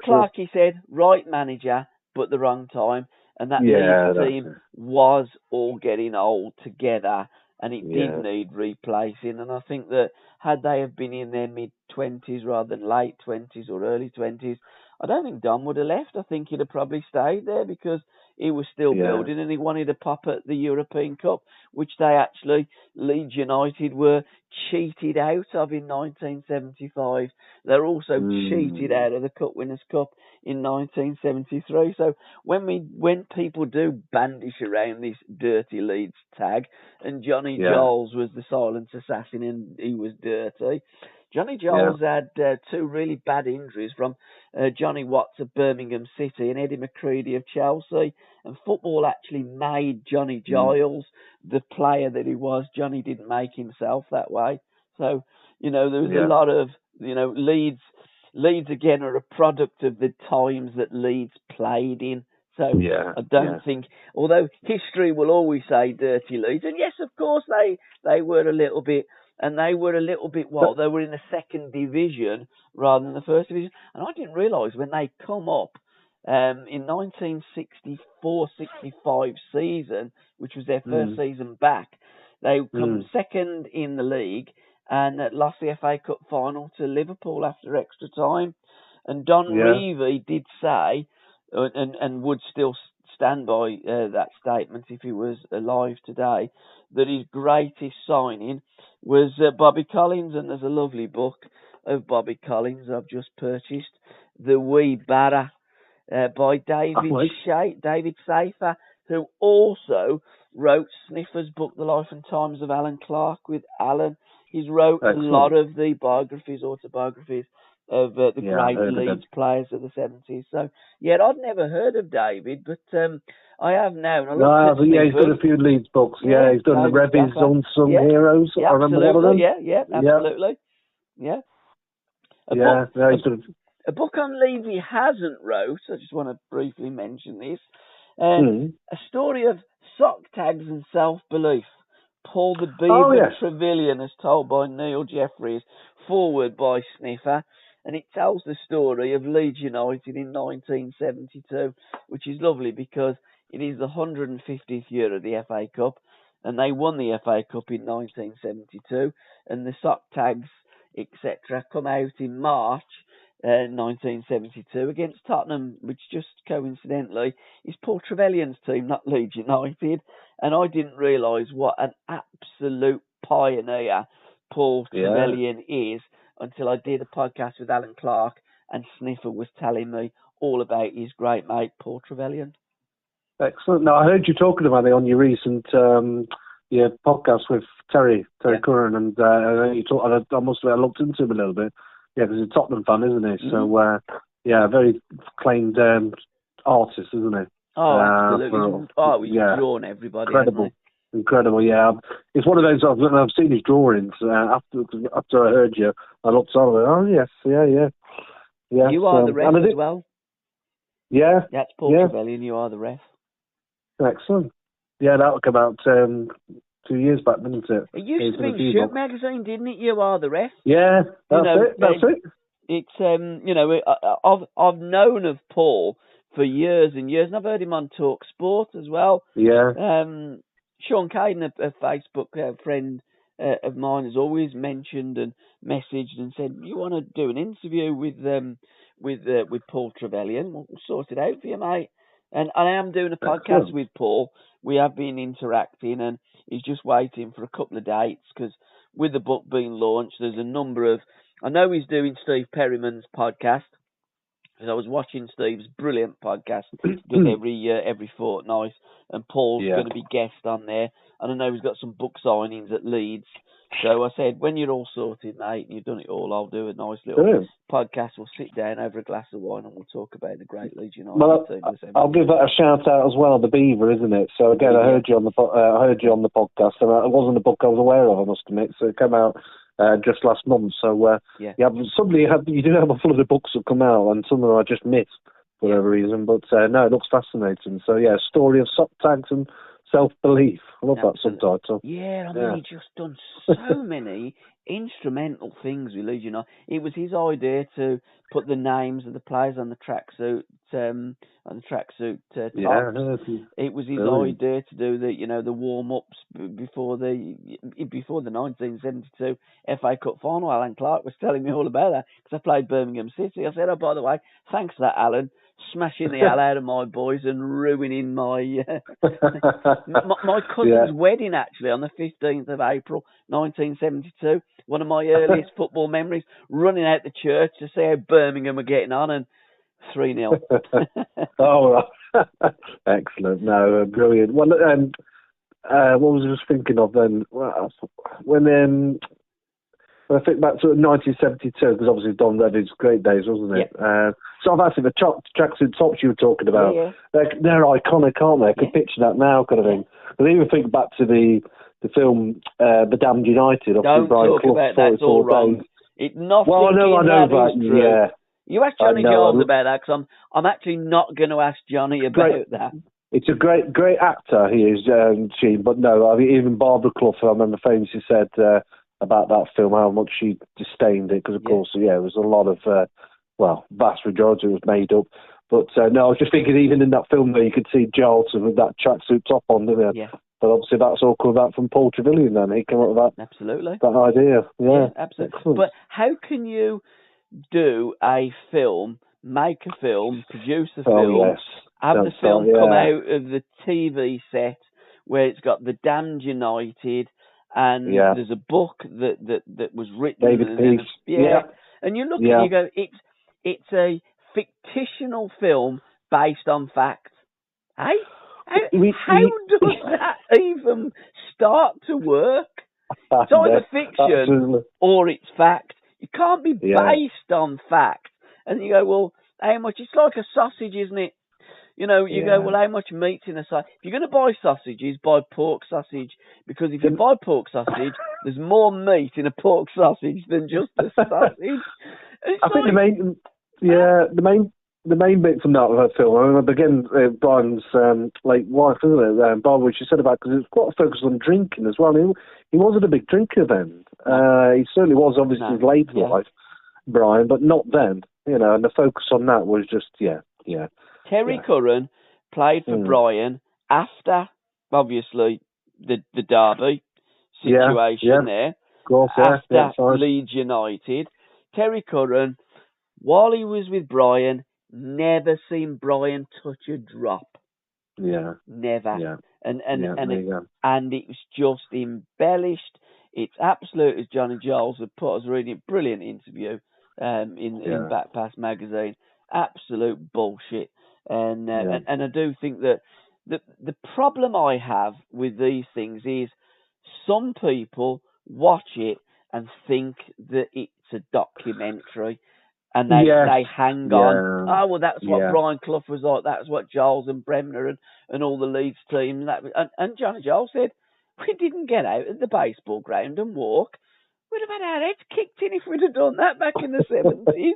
Clarkey said, right manager, but the wrong time. And that Leeds team was all getting old together, and it did need replacing. And I think that had they have been in their mid-20s rather than late 20s or early 20s, I don't think Don would have left. I think he'd have probably stayed there because he was still building and he wanted a pop at the European Cup, which they actually, Leeds United, were cheated out of in 1975. They're also cheated out of the Cup Winners' Cup in 1973. So when people do bandish around this dirty Leeds tag, and Johnny Giles was the silent assassin and he was dirty, Johnny Giles had two really bad injuries from Johnny Watts of Birmingham City and Eddie McCready of Chelsea. And football actually made Johnny Giles the player that he was. Johnny didn't make himself that way. So, there was a lot of, Leeds again are a product of the times that Leeds played in. So I don't think, although history will always say dirty Leeds, and yes, of course, they were a little bit, and they were a little bit wild. They were in the second division rather than the first division. And I didn't realise when they come up, In 1964-65 season, which was their first season back, they come second in the league and lost the FA Cup final to Liverpool after extra time. And Don Revie did say, and would still stand by that statement if he was alive today, that his greatest signing was Bobby Collins. And there's a lovely book of Bobby Collins I've just purchased, The Wee Barra, by David Safer, who also wrote Sniffer's book, The Life and Times of Alan Clark, with Alan. He's wrote a lot of the autobiographies of the great Leeds players of the 70s. So, I'd never heard of David, but I have now. He's done a few Leeds books. Yeah, he's done the Revy's Unsung Heroes. I remember one of them. Yeah, absolutely. Yeah. A book on Leeds he hasn't wrote, I just want to briefly mention this. A story of sock tags and self-belief. Paul the Beaver Trevelyan, as told by Neil Jeffries, forward by Sniffer. And it tells the story of Leeds United in 1972, which is lovely because it is the 150th year of the FA Cup, and they won the FA Cup in 1972, and the sock tags, etc., come out in March 1972 against Tottenham, which just coincidentally is Paul Trevelyan's team, not Leeds United. And I didn't realise what an absolute pioneer Paul Trevelyan is until I did a podcast with Alan Clark and Sniffer was telling me all about his great mate Paul Trevelyan. Excellent. Now, I heard you talking about it on your recent podcast with Terry Curran, and I must have looked into him a little bit. Yeah, because he's a Tottenham fan, isn't he? So, very acclaimed artist, isn't he? Oh, absolutely. He's drawn everybody. Incredible, yeah. It's one of those, I've seen his drawings. After I heard you, I looked on and went, yes. You are the ref as well. Yeah. That's Paul Trevelyan, you are the ref. Excellent. Yeah, that would come out 2 years back, didn't it? It used to be in Shoot magazine, didn't it? You are the ref. Yeah, that's it. It's I've known of Paul for years and years, and I've heard him on Talk Sport as well. Yeah. Sean Caden, a Facebook friend of mine, has always mentioned and messaged and said, "You want to do an interview with Paul Trevelyan? We'll sort it out for you, mate." And I am doing a podcast with Paul. We have been interacting, and he's just waiting for a couple of dates because with the book being launched, there's a number of. I know he's doing Steve Perryman's podcast. Because I was watching Steve's brilliant podcast, does every fortnight, and Paul's going to be guest on there. And I know he's got some book signings at Leeds. So I said, when you're all sorted, mate, and you've done it all, I'll do a nice little podcast. We'll sit down over a glass of wine and we'll talk about the great Leeds United team. I'll give that a shout out as well, the Beaver, isn't it? So again, I heard you on the podcast, and it wasn't a book I was aware of, I must admit. So it came out just last month. So you do have a full of the books that come out, and some of them I just missed for whatever reason. But no, it looks fascinating. So story of sock tags and self-belief. I love that subtitle. Yeah, I mean, he's just done so many instrumental things with Leeds United. It was his idea to put the names of the players on the tracksuit tops. It was his idea to do the warm-ups before the 1972 FA Cup final. Alan Clark was telling me all about that because I played Birmingham City. I said, "Oh, by the way, thanks for that, Alan. Smashing the hell out of my boys and ruining my my cousin's wedding, actually, on the 15th of April, 1972. One of my earliest football memories, running out the church to see how Birmingham were getting on, and 3-0. Oh, excellent. No, brilliant. Well, what was I just thinking of then? When I think back to 1972, because obviously Don Revy's great days, wasn't it? So I've asked him, the tracksuit tops you were talking about, they're iconic, aren't they? I could picture that now, kind of thing. But even think back to the film The Damned United. Don't talk about that, it's all wrong. I know that. Yeah. You ask Johnny Giles about that, because I'm actually not going to ask Johnny about that. It's a great actor, he is, Gene, but no, I mean, even Barbara Clough, I remember famously said about that film, how much she disdained it, because of course, it was a lot of, vast majority was made up. But no, I was just thinking, even in that film there, you could see Charlton with that tracksuit top on, didn't you? Yeah. But obviously that's all come about from Paul Trevelyan then. He came up with that. Absolutely. That idea. Yeah, absolutely. Excellent. But how can you do a film, make a film, produce a film, have the film come out of the TV set where it's got the Damned United and there's a book that was written. David Peace. And you look at it and you go, it's a fictional film based on fact. Hey? How does that even start to work? It's either fiction or it's fact. You can't be based on fact. And you go, well, how much? It's like a sausage, isn't it? You know, you go, well, how much meat's in a sausage? If you're going to buy sausages, buy pork sausage. Because if you buy pork sausage, there's more meat in a pork sausage than just a sausage. I think the main bit from that film, I mean, again, Brian's late wife, isn't it? Barbara, she said about, because it was quite a focus on drinking as well. He wasn't a big drinker then. He certainly was, obviously, his later life, Brian, but not then. You know, and the focus on that was just, Terry Curran played for Brian after, obviously, the Derby situation there. Of course, after Leeds United. Terry Curran, while he was with Brian, never seen Brian touch a drop. Yeah. Never. Yeah. And it was just embellished. It's absolute, as Johnny Giles had put. I was reading a brilliant interview in Backpass magazine. Absolute bullshit. And I do think that the problem I have with these things is some people watch it and think that it's a documentary. And they hang on. Oh, well, that's what Brian Clough was like. That's what Giles and Bremner and all the Leeds team. And Johnny Giles said, we didn't get out of the baseball ground and walk. We'd have had our heads kicked in if we'd have done that back in the 70s.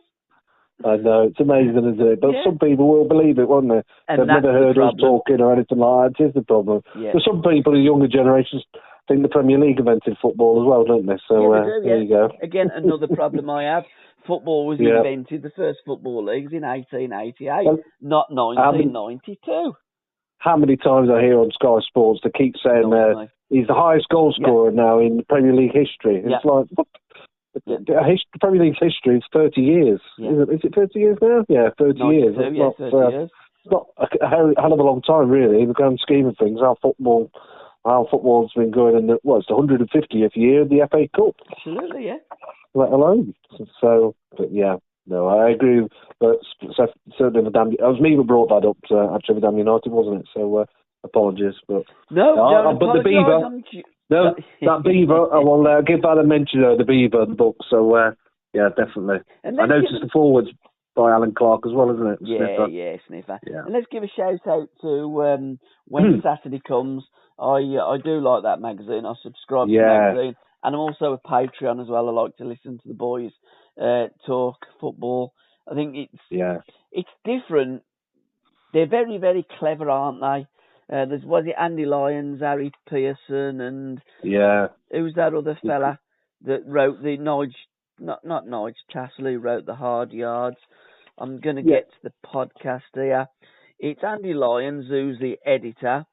I know, it's amazing, isn't it? But some people will believe it, won't they? And they've never heard us talking or anything like that. It is the problem. Yeah. But some people in younger generations think the Premier League invented football as well, don't they? So there you go. Again, another problem I have. Football was invented, the first football leagues, in 1888, not 1992. How many times I hear on Sky Sports they keep saying he's the highest goal scorer now in Premier League history. It's like, what? The Premier League's history is 30 years. Is it 30 years now? Yeah, 30 years. 30 years. It's not a hell of a long time, really, in the grand scheme of things. How football's been going in it's the 150th year of the FA Cup. Absolutely, yeah. Let alone. So, but no, I agree. But certainly the Damned, it was me who brought that up, actually, with Damned United, wasn't it? So, apologies. But but the Beaver. No, that Beaver, I will give that a mention, the Beaver, the book. So, definitely. I noticed the forwards by Alan Clark as well, isn't it? Sniffer. Sniffer. Yeah. And let's give a shout out to When Saturday Comes. I do like that magazine. I subscribe to the magazine. And I'm also a Patreon as well. I like to listen to the boys talk football. I think it's different. They're very, very clever, aren't they? Was it Andy Lyons, Harry Pearson, and who's that other fella that wrote the not Nige Chassley, wrote the Hard Yards. I'm going to get to the podcast here. It's Andy Lyons, who's the editor.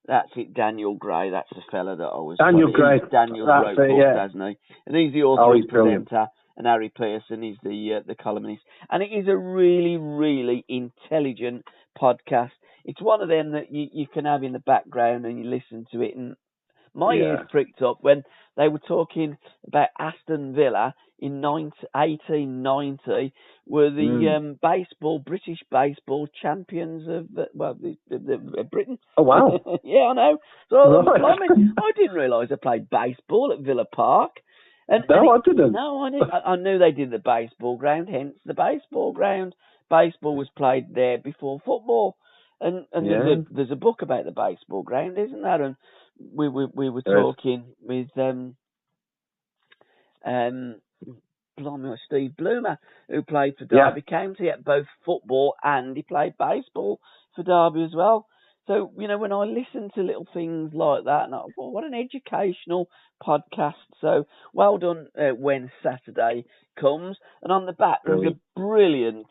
That's it, Daniel Gray. That's the fella that I was... Daniel Gray. Daniel wrote books, hasn't he? And he's the author and presenter. And Harry Pearson is the columnist. And it is a really, really intelligent podcast. It's one of them that you can have in the background and you listen to it. And my ears pricked up when they were talking about Aston Villa in 1890 were the British baseball champions of Britain. Oh, wow. Yeah, I know. So I didn't realise they played baseball at Villa Park. I didn't. No, I didn't. I knew they did the baseball ground, hence the baseball ground. Baseball was played there before football. And there's a book about the baseball ground, isn't there? And we were talking with Steve Bloomer, who played for Derby County at both football and he played baseball for Derby as well. So, when I listen to little things like that, and I thought, what an educational podcast. So, well done When Saturday Comes. And on the back, there's a brilliant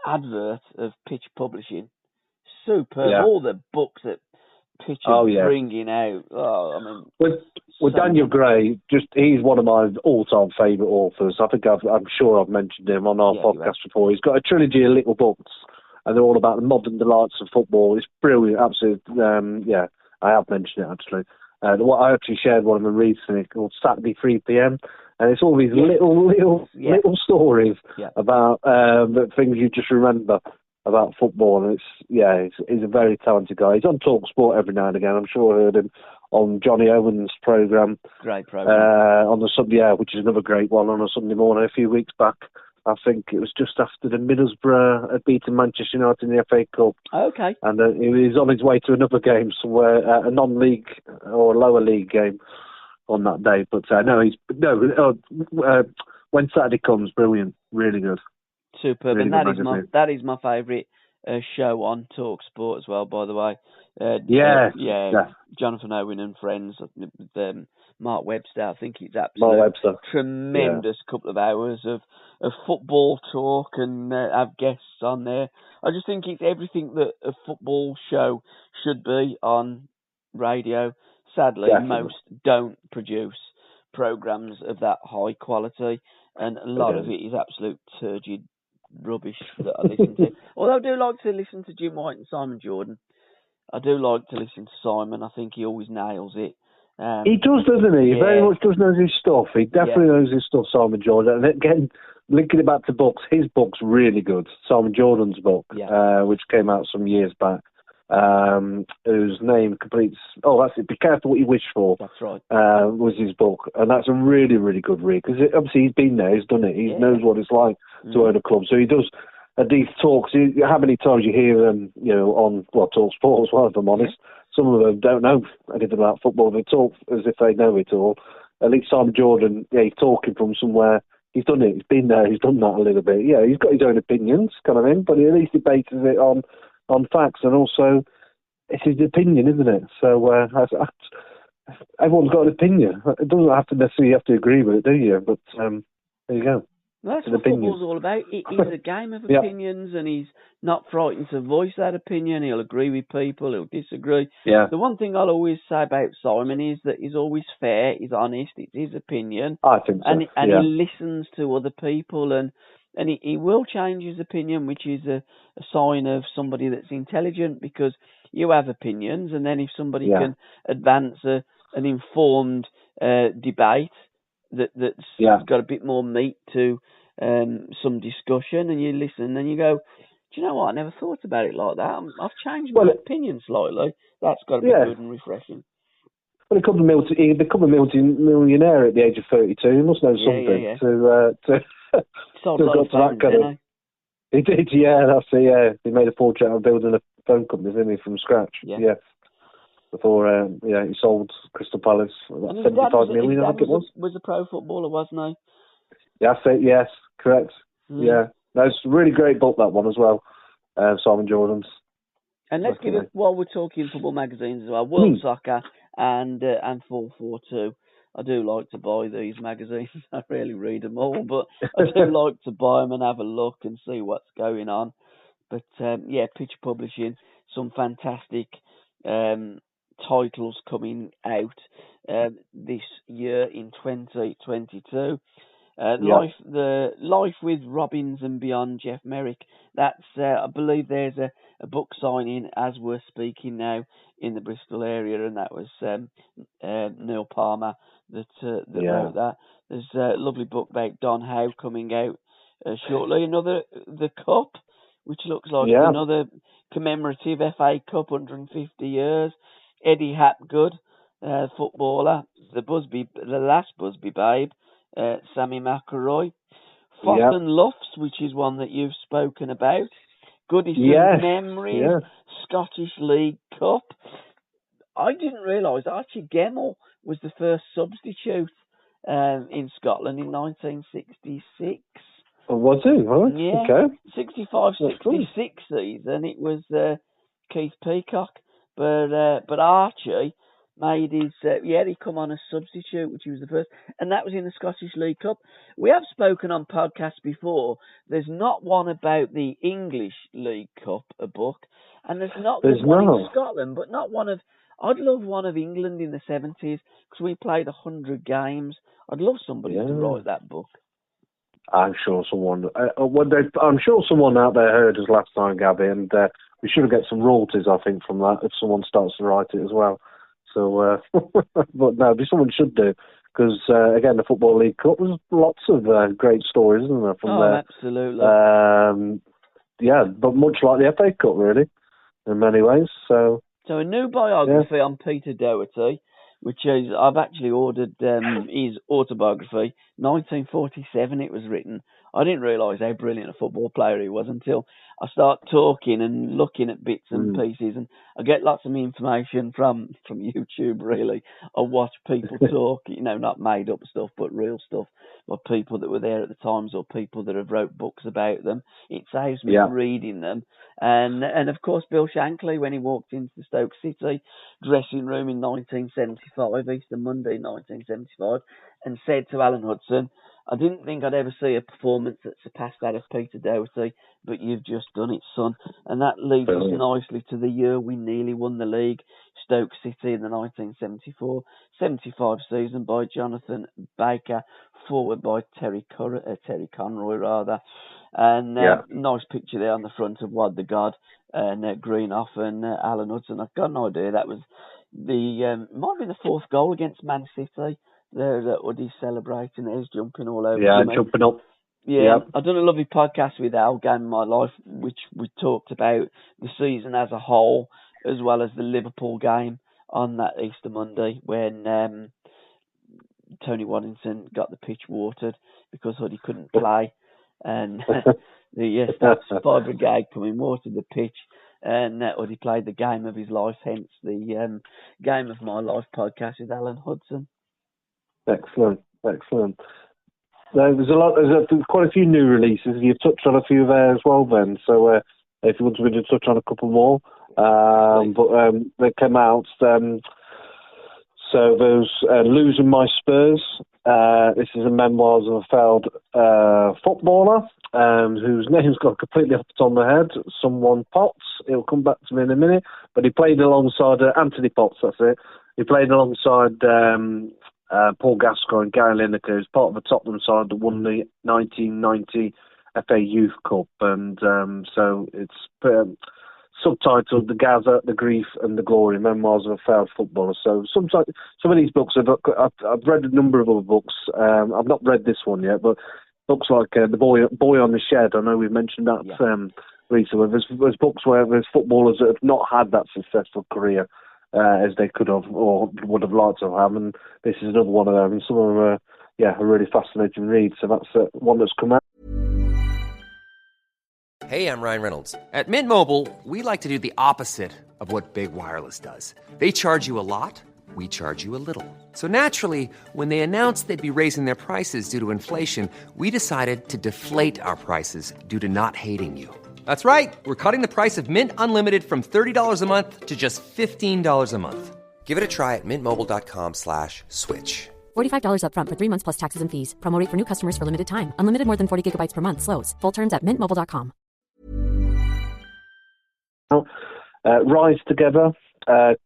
advert of Pitch Publishing. Superb. Yeah. All the books that Pitch are bringing out. With Daniel Gray, he's one of my all-time favourite authors. I think I'm sure I've mentioned him on our podcast before. He's got a trilogy of little books, and they're all about the modern delights of football. It's brilliant, absolutely. I have mentioned it actually. I actually shared one of them recently called Saturday 3 p.m. And it's all these little stories about things you just remember about football. And he's a very talented guy. He's on Talk Sport every now and again. I'm sure I heard him on Johnny Owen's programme. Great programme. On the Sunday, which is another great one, on a Sunday morning a few weeks back. I think it was just after the Middlesbrough had beaten Manchester United in the FA Cup. Okay. And he was on his way to another game somewhere, a non-league or lower league game on that day. But when Saturday comes, brilliant, really good. Superb, really and that is my favourite show on Talk Sport as well, by the way. Jonathan Owen and friends, Mark Webster. I think it's absolutely tremendous couple of hours of football talk, and have guests on there. I just think it's everything that a football show should be on radio. Sadly, most don't produce programmes of that high quality, and a lot of it is absolute turgid rubbish that I listen to. Although I do like to listen to Jim White and Simon Jordan. I do like to listen to Simon. I think he always nails it. He does, doesn't he? He very much does know his stuff. He definitely knows his stuff, Simon Jordan. And again, linking it back to books, his book's really good. Simon Jordan's book, which came out some years back, whose name completes... Oh, that's it. Be Careful What You Wish For. That's right. Was his book. And that's a really, really good read. Because obviously he's been there, he's done it. He knows what it's like to own a club. So he does... these talks, how many times you hear them, on Talk Sport as well, if I'm honest. Some of them don't know anything about football. They talk as if they know it all. At least Simon Jordan, he's talking from somewhere. He's done it. He's been there. He's done that a little bit. Yeah, he's got his own opinions, kind of thing, but at least he bases it on facts, and also it's his opinion, isn't it? So everyone's got an opinion. It doesn't have to necessarily have to agree with it, do you? But there you go. That's what football's all about. It is a game of opinions, and he's not frightened to voice that opinion. He'll agree with people, he'll disagree. Yeah. The one thing I'll always say about Simon is that he's always fair, he's honest, it's his opinion. I think so. And he listens to other people, and he will change his opinion, which is a sign of somebody that's intelligent, because you have opinions, and then if somebody can advance an informed debate, that's got a bit more meat to some discussion, and you listen and you go, do you know what, I never thought about it like that. I've changed my opinion slightly. That's got to be good and refreshing. Well, he become a millionaire at the age of 32. He must know something to sold got to that kind of... He did, that's it, yeah. He made a fortune out of building a phone company, didn't he, from scratch? Yeah. Before, he sold Crystal Palace, about 75 million, I think it was a pro footballer, wasn't he? Yeah, that's it, yes, correct. Yeah. That's a really great book, that one, as well, Simon Jordan's. And let's give it, while we're talking football magazines as well, World Soccer and 442. I do like to buy these magazines. I rarely read them all, but I do like to buy them and have a look and see what's going on. But, Pitch Publishing, some fantastic... titles coming out this year in 2022. The Life with Robbins and Beyond, Jeff Merrick. That's I believe there's a book signing as we're speaking now in the Bristol area, and that was Neil Palmer that wrote that. There's a lovely book about Don Howe coming out shortly. Another The Cup, which looks like another commemorative FA Cup, 150 years. Eddie Hapgood, footballer, the last Busby babe, Sammy McElroy. Foss and Luffs, which is one that you've spoken about. Goodison Memories, Scottish League Cup. I didn't realise Archie Gemmell was the first substitute in Scotland in 1966. Oh, was he? Right. Yeah. Okay. 65-66 season. It was Keith Peacock. But Archie, made his, he come on as substitute, which he was the first, and that was in the Scottish League Cup. We have spoken on podcasts before. There's not one about the English League Cup, a book, and there's one in Scotland, but not one of. I'd love one of England in the 70s because we played 100 games. I'd love somebody to write that book. I'm sure someone. I'm sure someone out there heard us last time, Gabbie, and we should get some royalties, I think, from that if someone starts to write it as well. So, but no, someone should do because again, the Football League Cup was lots of great stories, isn't there? From there, absolutely. But much like the FA Cup, really, in many ways. So a new biography on Peter Doherty, which is, I've actually ordered his autobiography. 1947 it was written. I didn't realise how brilliant a football player he was until I start talking and looking at bits and pieces, and I get lots of information from YouTube, really. I watch people talk, not made up stuff, but real stuff, by people that were there at the times or people that have wrote books about them. It saves me reading them. And of course, Bill Shankly, when he walked into the Stoke City dressing room in 1975, Easter Monday 1975, and said to Alan Hudson, I didn't think I'd ever see a performance that surpassed that of Peter Doherty, but you've just done it, son. And that leads us nicely to the year we nearly won the league, Stoke City in the 1974-75 season by Jonathan Baker, forward by Terry Conroy. And nice picture there on the front of Wad the God and Greenoff and Alan Hudson. I've got no idea. That was might be the fourth goal against Man City. There's Uddy celebrating. There's jumping all over. Yeah, jumping up. Yeah, I've done a lovely podcast with Al, Game of My Life, which we talked about the season as a whole, as well as the Liverpool game on that Easter Monday when Tony Waddington got the pitch watered because Uddy couldn't play. And the Stats Fire Brigade come in, watered the pitch, and Uddy played the game of his life, hence the Game of My Life podcast with Alan Hudson. Excellent. There's quite a few new releases. You've touched on a few there as well, Ben. So if you want me to touch on a couple more, but they came out. So there's Losing My Spurs. This is a memoirs of a failed footballer whose name's got completely off the top of my head. Someone Potts. It'll come back to me in a minute. But he played alongside Anthony Potts. That's it. He played alongside Paul Gascoigne and Gary Lineker, who's part of the Tottenham side that won the 1990 FA Youth Cup. And so it's subtitled The Gaza, The Grief and the Glory, Memoirs of a Failed Footballer. So some of these books, I've read a number of other books. I've not read this one yet, but books like The Boy on the Shed, I know we've mentioned that recently. There's books where there's footballers that have not had that successful career as they could have or would have liked to have, and this is another one of them. And some of them are a really fascinating read. So that's one that's come out. Hey, I'm Ryan Reynolds. At Mint Mobile, we like to do the opposite of what Big Wireless does. They charge you a lot, we charge you a little. So naturally, when they announced they'd be raising their prices due to inflation, we decided to deflate our prices due to not hating you. That's right. We're cutting the price of Mint Unlimited from $30 a month to just $15 a month. Give it a try at mintmobile.com/switch. $45 up front for 3 months plus taxes and fees. Promo rate for new customers for limited time. Unlimited more than 40 gigabytes per month. Slows full terms at mintmobile.com. Rise Together,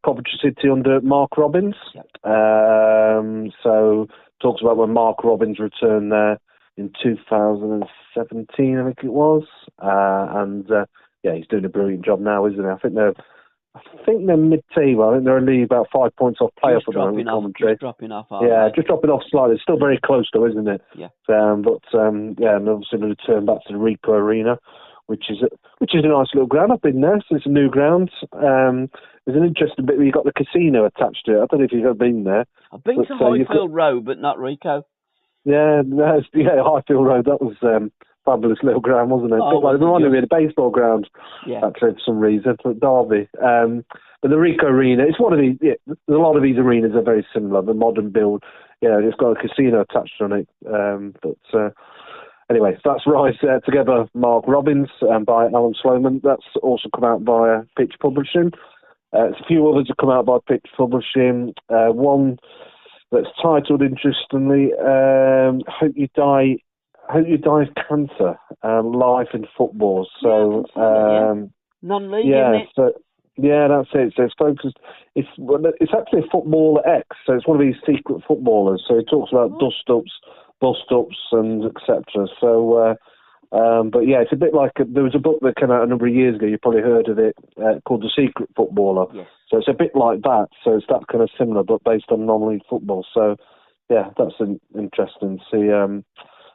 Coventry City under Mark Robins. So talks about when Mark Robins returned there in 2017, I think it was, he's doing a brilliant job now, isn't he? I think they're mid-table. I think they're only about 5 points off playoff at the moment. Just dropping off. Just dropping off slightly. It's still very close, though, isn't it? Yeah. And obviously the return back to the Ricoh Arena, which is a nice little ground. I've been there, so it's a new ground. There's an interesting bit where you've got the casino attached to it. I don't know if you've ever been there. I've been to Highfield Road, but not Ricoh. Highfield Road. That was fabulous little ground, wasn't it? It reminded me of the baseball ground, actually, for some reason, at Derby. But the Ricoh Arena, it's one of these. Yeah, a lot of these arenas are very similar. The modern build, it's got a casino attached on it. Anyway, that's Rise Together, Mark Robbins, by Alan Sloman. That's also come out via Pitch Publishing. There's a few others that come out by Pitch Publishing. One that's titled, interestingly, Hope You Die of Cancer, Life in Football. So, non-league, yeah, isn't it? So, yeah, that's it. So it's focused. It's actually a footballer X. So it's one of these secret footballers. So he talks about dust-ups, bust-ups, and etc. So, but yeah, it's a bit like there was a book that came out a number of years ago. You probably heard of it, called The Secret Footballer. Yes. So it's a bit like that. So it's that kind of similar, but based on non-league football. So yeah, that's interesting to see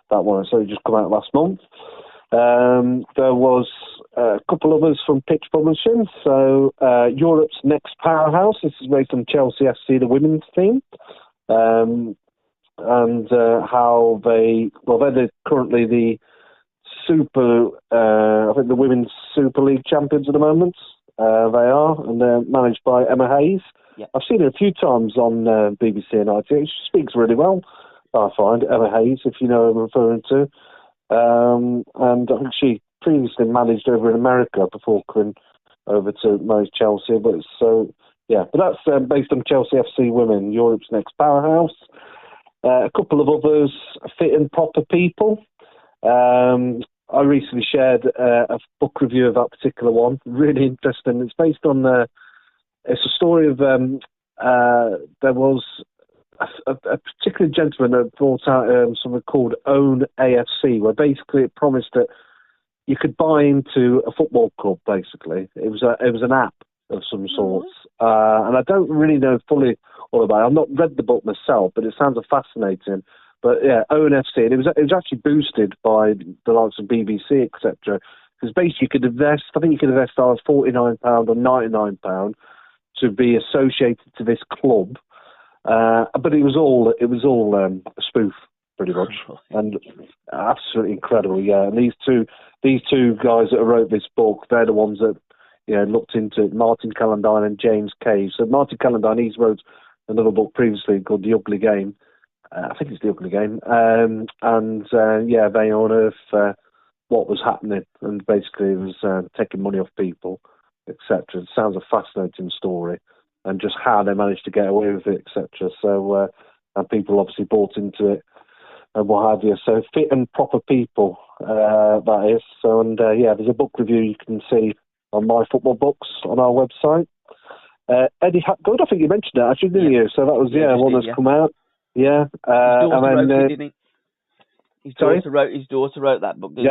that one. So it just come out last month. There was a couple of us from Pitch Publishing. So Europe's Next Powerhouse. This is based on Chelsea FC, the women's team. And how they're currently the I think the Women's Super League champions at the moment. They are, and they're managed by Emma Hayes. Yep. I've seen her a few times on BBC and ITV. She speaks really well, I find, Emma Hayes, if you know who I'm referring to. And I think she previously managed over in America before coming over to manage Chelsea. But that's based on Chelsea FC Women, Europe's Next Powerhouse. A couple of others, Fit and Proper People. I recently shared a book review of that particular one. Really interesting. It's based on it's a story of there was a particular gentleman that brought out something called Own AFC, where basically it promised that you could buy into a football club. Basically, it was an app of some sorts, and I don't really know fully all about it. I've not read the book myself, but it sounds fascinating. But yeah, Own FC, and it was actually boosted by the likes of BBC, etc. Because basically you could invest. I think you could invest either £49 or £99 to be associated to this club. But it was all a spoof, pretty much, and absolutely incredible. Yeah, and these two guys that wrote this book, they're the ones that looked into it, Martin Callandine and James Cave. So Martin Callandine, he's wrote another book previously called The Ugly Game. I think it's The Ugly Game. They unearthed what was happening, and basically it was taking money off people, etc. It sounds a fascinating story, and just how they managed to get away with it, etc. So, and people obviously bought into it, and what have you. So, Fit and Proper People, that is. So, and there's a book review you can see on My Football Books on our website. Eddie Hatgood, I think you mentioned that, actually, didn't you? So that was one that's come out. Yeah, his daughter and then wrote it, didn't he? His daughter wrote that book. Lynn.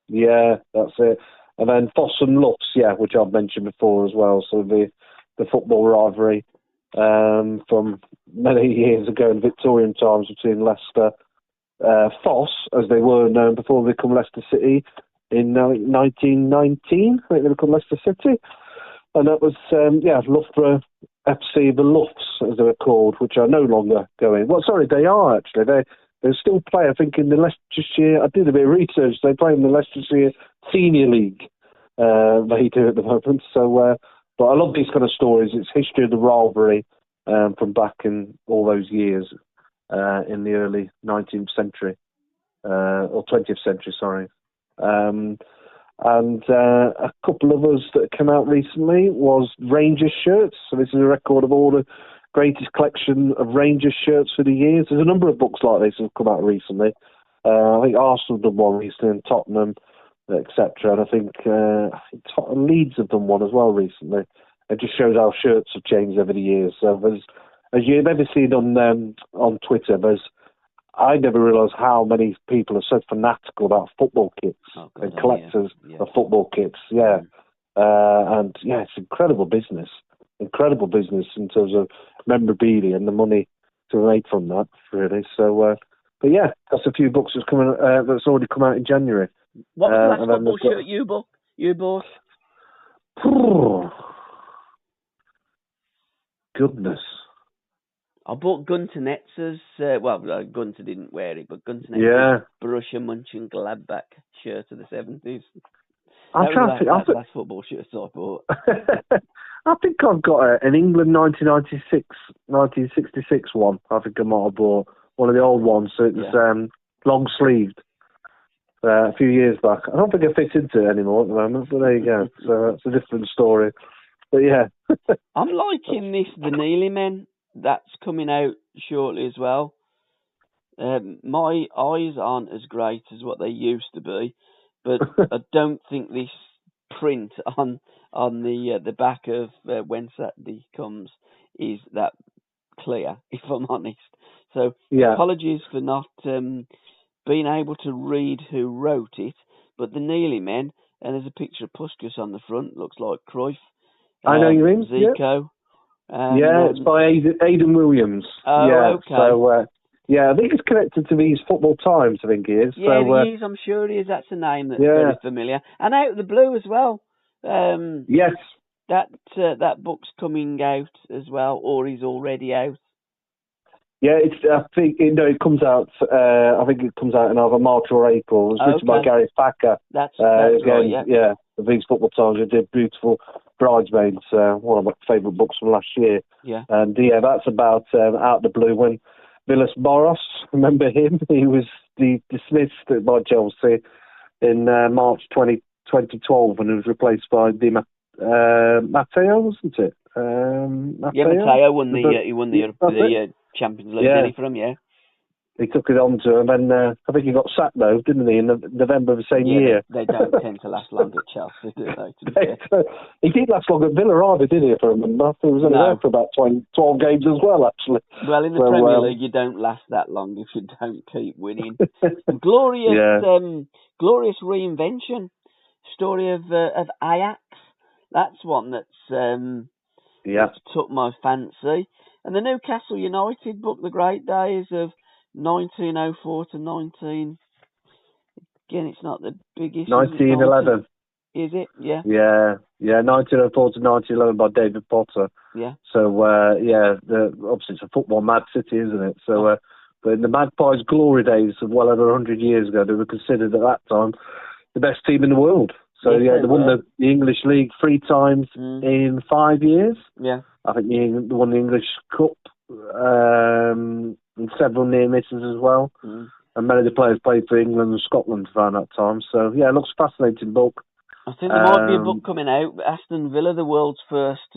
Yeah, that's it. And then Foss and Luffs, which I've mentioned before as well. So the football rivalry from many years ago in Victorian times between Leicester, Foss, as they were known before they become Leicester City in 1919. I think they become Leicester City, and that was Loughborough FC, the Luffs, as they were called, which are no longer going. Well, sorry, they are actually. They still play, I think, in the Leicestershire. I did a bit of research. They play in the Leicestershire Senior League. They do at the moment. So, but I love these kind of stories. It's history of the rivalry from back in all those years in the early 19th century or 20th century. Sorry. And a couple of us that came out recently was Rangers shirts. So this is a record of all the greatest collection of Rangers shirts for the years. There's a number of books like this that have come out recently. I think Arsenal done one recently, and Tottenham, etc. And I think Leeds have done one as well recently. It just shows how shirts have changed over the years. So as you've ever seen on Twitter, I never realised how many people are so fanatical about football kits and collectors of football kits. Yeah. And it's incredible business. Incredible business in terms of memorabilia and the money to be made from that, really. So, but yeah, that's a few books that's already come out in January. What was the last football shirt you bought? Goodness. I bought Gunter Netz's, Gunter didn't wear it, but Gunter Netz's Borussia Mönchengladbach shirt of the 70s. That's the last football shirt I bought. I think I've got an England 1966 one. I think I might have bought one of the old ones. So it's long sleeved a few years back. I don't think I fit into it anymore at the moment, but there you go. So that's a different story. But yeah. I'm liking this The Neely Men that's coming out shortly as well. My eyes aren't as great as what they used to be, but I don't think this print on the back of when Saturday comes is that clear, if I'm honest. So apologies for not being able to read who wrote it, but The Neely Men, and there's a picture of Puskas on the front, looks like Cruyff. I know you mean. Zico. It's by Aidan Williams. Okay. So, I think it's connected to these Football Times, I think he is. Yeah, he is, I'm sure he is. That's a name that's very familiar. And Out of the Blue as well. Yes. That book's coming out as well, or is already out. Yeah, I think it comes out. I think it comes out in either March or April. It's written by Gary Packer. That's again, right. Yeah, the These Football Times. It did beautiful Bridesmaids. One of my favourite books from last year. Yeah, and that's about Out of the Blue when Villas Boros. Remember him? He was dismissed by Chelsea in March 2012 when he was replaced by Matteo, wasn't it? Matteo won the Champions League, didn't he, for him, He took it on to him, and I think he got sacked, though, didn't he, in November of the same year? They don't tend to last long at Chelsea, do they? He didn't last long at Villa either, did he, if I remember? He was only there for about 12 games as well, actually. Well, in the Premier League, you don't last that long if you don't keep winning. Glorious reinvention. Story of Ajax. That's one that's took my fancy. And the Newcastle United book, The Great Days of 1904 to 19... Again, it's not the biggest. 1911. Is it? Yeah. Yeah, 1904 to 1911 by David Potter. Yeah. So, obviously it's a football mad city, isn't it? So, but in the Magpies' glory days of well over 100 years ago, they were considered at that time the best team in the world. So, they won the English League 3 times in 5 years. Yeah. I think they won the English Cup and several near misses as well. And many of the players played for England and Scotland around that time. So, it looks a fascinating book. I think there might be a book coming out, Aston Villa, the world's first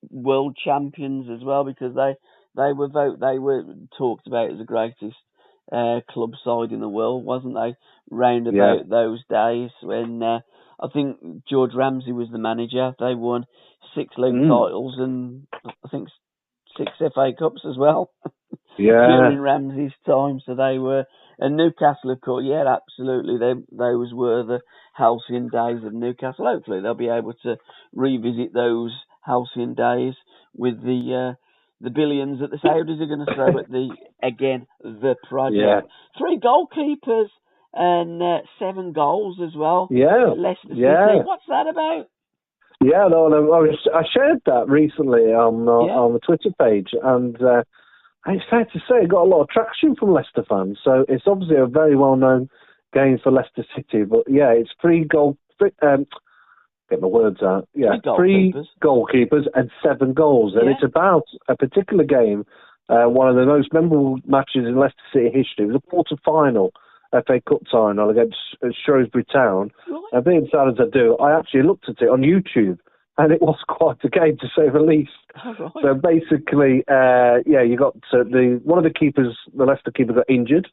world champions as well, because they were talked about as the greatest club side in the world, wasn't they? Round about those days when I think George Ramsey was the manager. They won 6 league titles and I think 6 FA Cups as well. During Ramsey's time, so they were. And Newcastle, of course, absolutely. Those were the halcyon days of Newcastle. Hopefully, they'll be able to revisit those halcyon days with the billions that the Saudis are going to throw at the project. 3 goalkeepers and 7 goals as well. Leicester City. What's that about? I shared that recently on the Twitter page, and it's fair to say it got a lot of traction from Leicester fans. So it's obviously a very well-known game for Leicester City. But it's 3 get my words out. 3 goalkeepers and 7 goals, and it's about a particular game. One of the most memorable matches in Leicester City history. It was a quarter-final FA Cup final against Shrewsbury Town. And being sad as I do, I actually looked at it on YouTube, and it was quite a game to say the least. So basically, you got one of the keepers, the Leicester keeper, got injured.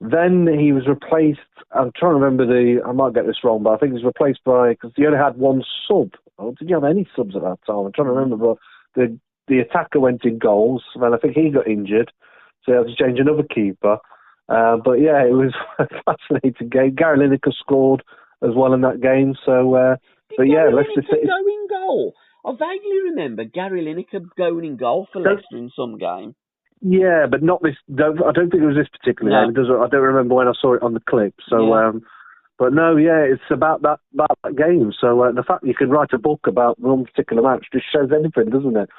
Then he was replaced. I'm trying to remember I might get this wrong, but I think he was replaced because he only had 1 sub. Oh, did you have any subs at that time? I'm trying to remember, but the attacker went in goals, and I think he got injured, so they had to change another keeper. But it was a fascinating game. Gary Lineker scored as well in that game. So, Leicester City go in goal. I vaguely remember Gary Lineker going in goal for Leicester in some game. Yeah, but not this. I don't think it was this particular game. I don't remember when I saw it on the clip. So, but no, it's about that game. So the fact that you can write a book about one particular match just shows anything, doesn't it?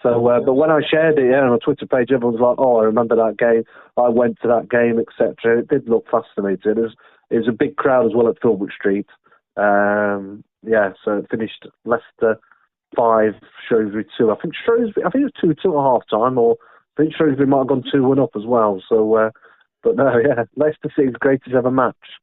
So, but when I shared it on a Twitter page, everyone's like, "Oh, I remember that game. I went to that game, etc." It did look fascinating. It was a big crowd as well at Filbert Street. So it finished Leicester 5, Shrewsbury 2. I think it was 2-2 at half time, or I think Shrewsbury might have gone 2-1 up as well. So, but no, Leicester City's greatest ever match.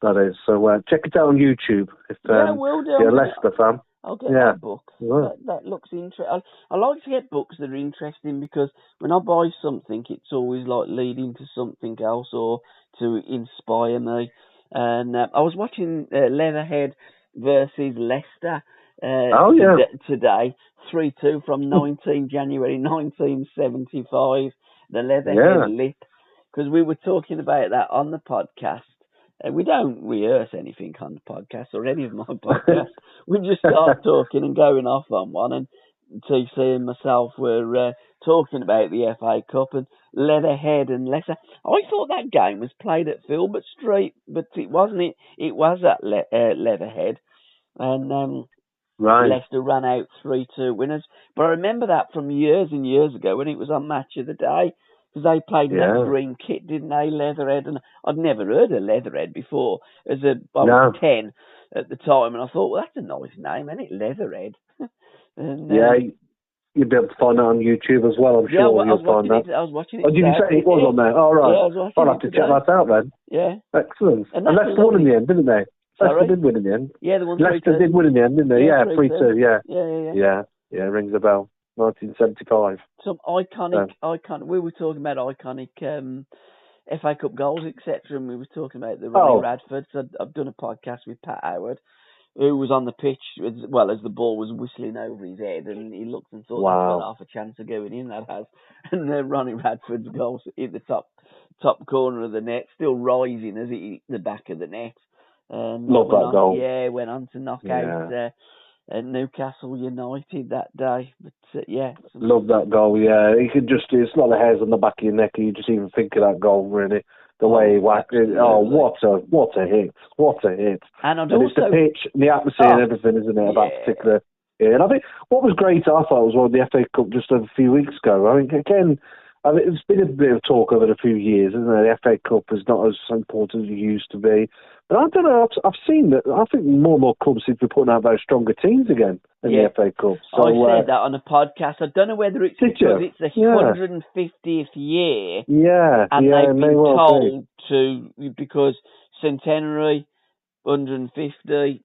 That is. So check it out on YouTube if will do. you're a Leicester fan. I'll get that book. Yeah. That looks interesting. I like to get books that are interesting because when I buy something, it's always like leading to something else or to inspire me. And I was watching Leatherhead versus Leicester today, 3-2 from 19 January 1975, the Leatherhead Lip, because we were talking about that on the podcast. We don't rehearse anything on the podcast or any of my podcasts. We just start talking and going off on one, and TC and myself were talking about the FA Cup and Leatherhead and Leicester. I thought that game was played at Filbert Street, but it wasn't. It was at Leatherhead, and Leicester ran out 3-2 winners. But I remember that from years and years ago when it was on Match of the Day, because they played in that green kit, didn't they, Leatherhead? And I'd never heard of Leatherhead before. I was 10 at the time, and I thought, well, that's a nice name, isn't it, Leatherhead? And, you'll be able to find that on YouTube as well, I'm sure you'll find that. I was watching it. Oh, did you say it was on there? Oh, right. Yeah, I'll have to check that out then. Yeah. Excellent. And Leicester won in the end, didn't they? Leicester did win in the end. Yeah, they won 3-2. Leicester did win in the end, didn't they? Yeah, 3-2, Yeah, rings a bell. 1975. Some iconic, we were talking about iconic FA Cup goals, etc., and we were talking about the Ronnie Radford. So I've done a podcast with Pat Howard, who was on the pitch as the ball was whistling over his head, and he looked and thought, that's got half a chance of going in, that has. And Ronnie Radford's goal hit the top corner of the net, still rising as it hit the back of the net. Love that goal. Yeah, went on to knock out Newcastle United that day. But love that goal. Yeah, you could it's not the hairs on the back of your neck. You just even think of that goal, really. The way he whacked it. Oh, what a hit! What a hit! And it's the pitch, the atmosphere, and everything, isn't it? That particular. Yeah, and I think what was great, I thought, was the FA Cup just a few weeks ago. I mean, again, it's been a bit of talk over a few years, isn't it? The FA Cup is not as important as it used to be. But I don't know, I've seen that, I think more and more clubs seem to be putting out very stronger teams again in the FA Cup. So, I said that on a podcast. I don't know whether it's because it's the 150th year. Yeah, and they've been told to, because centenary, 150,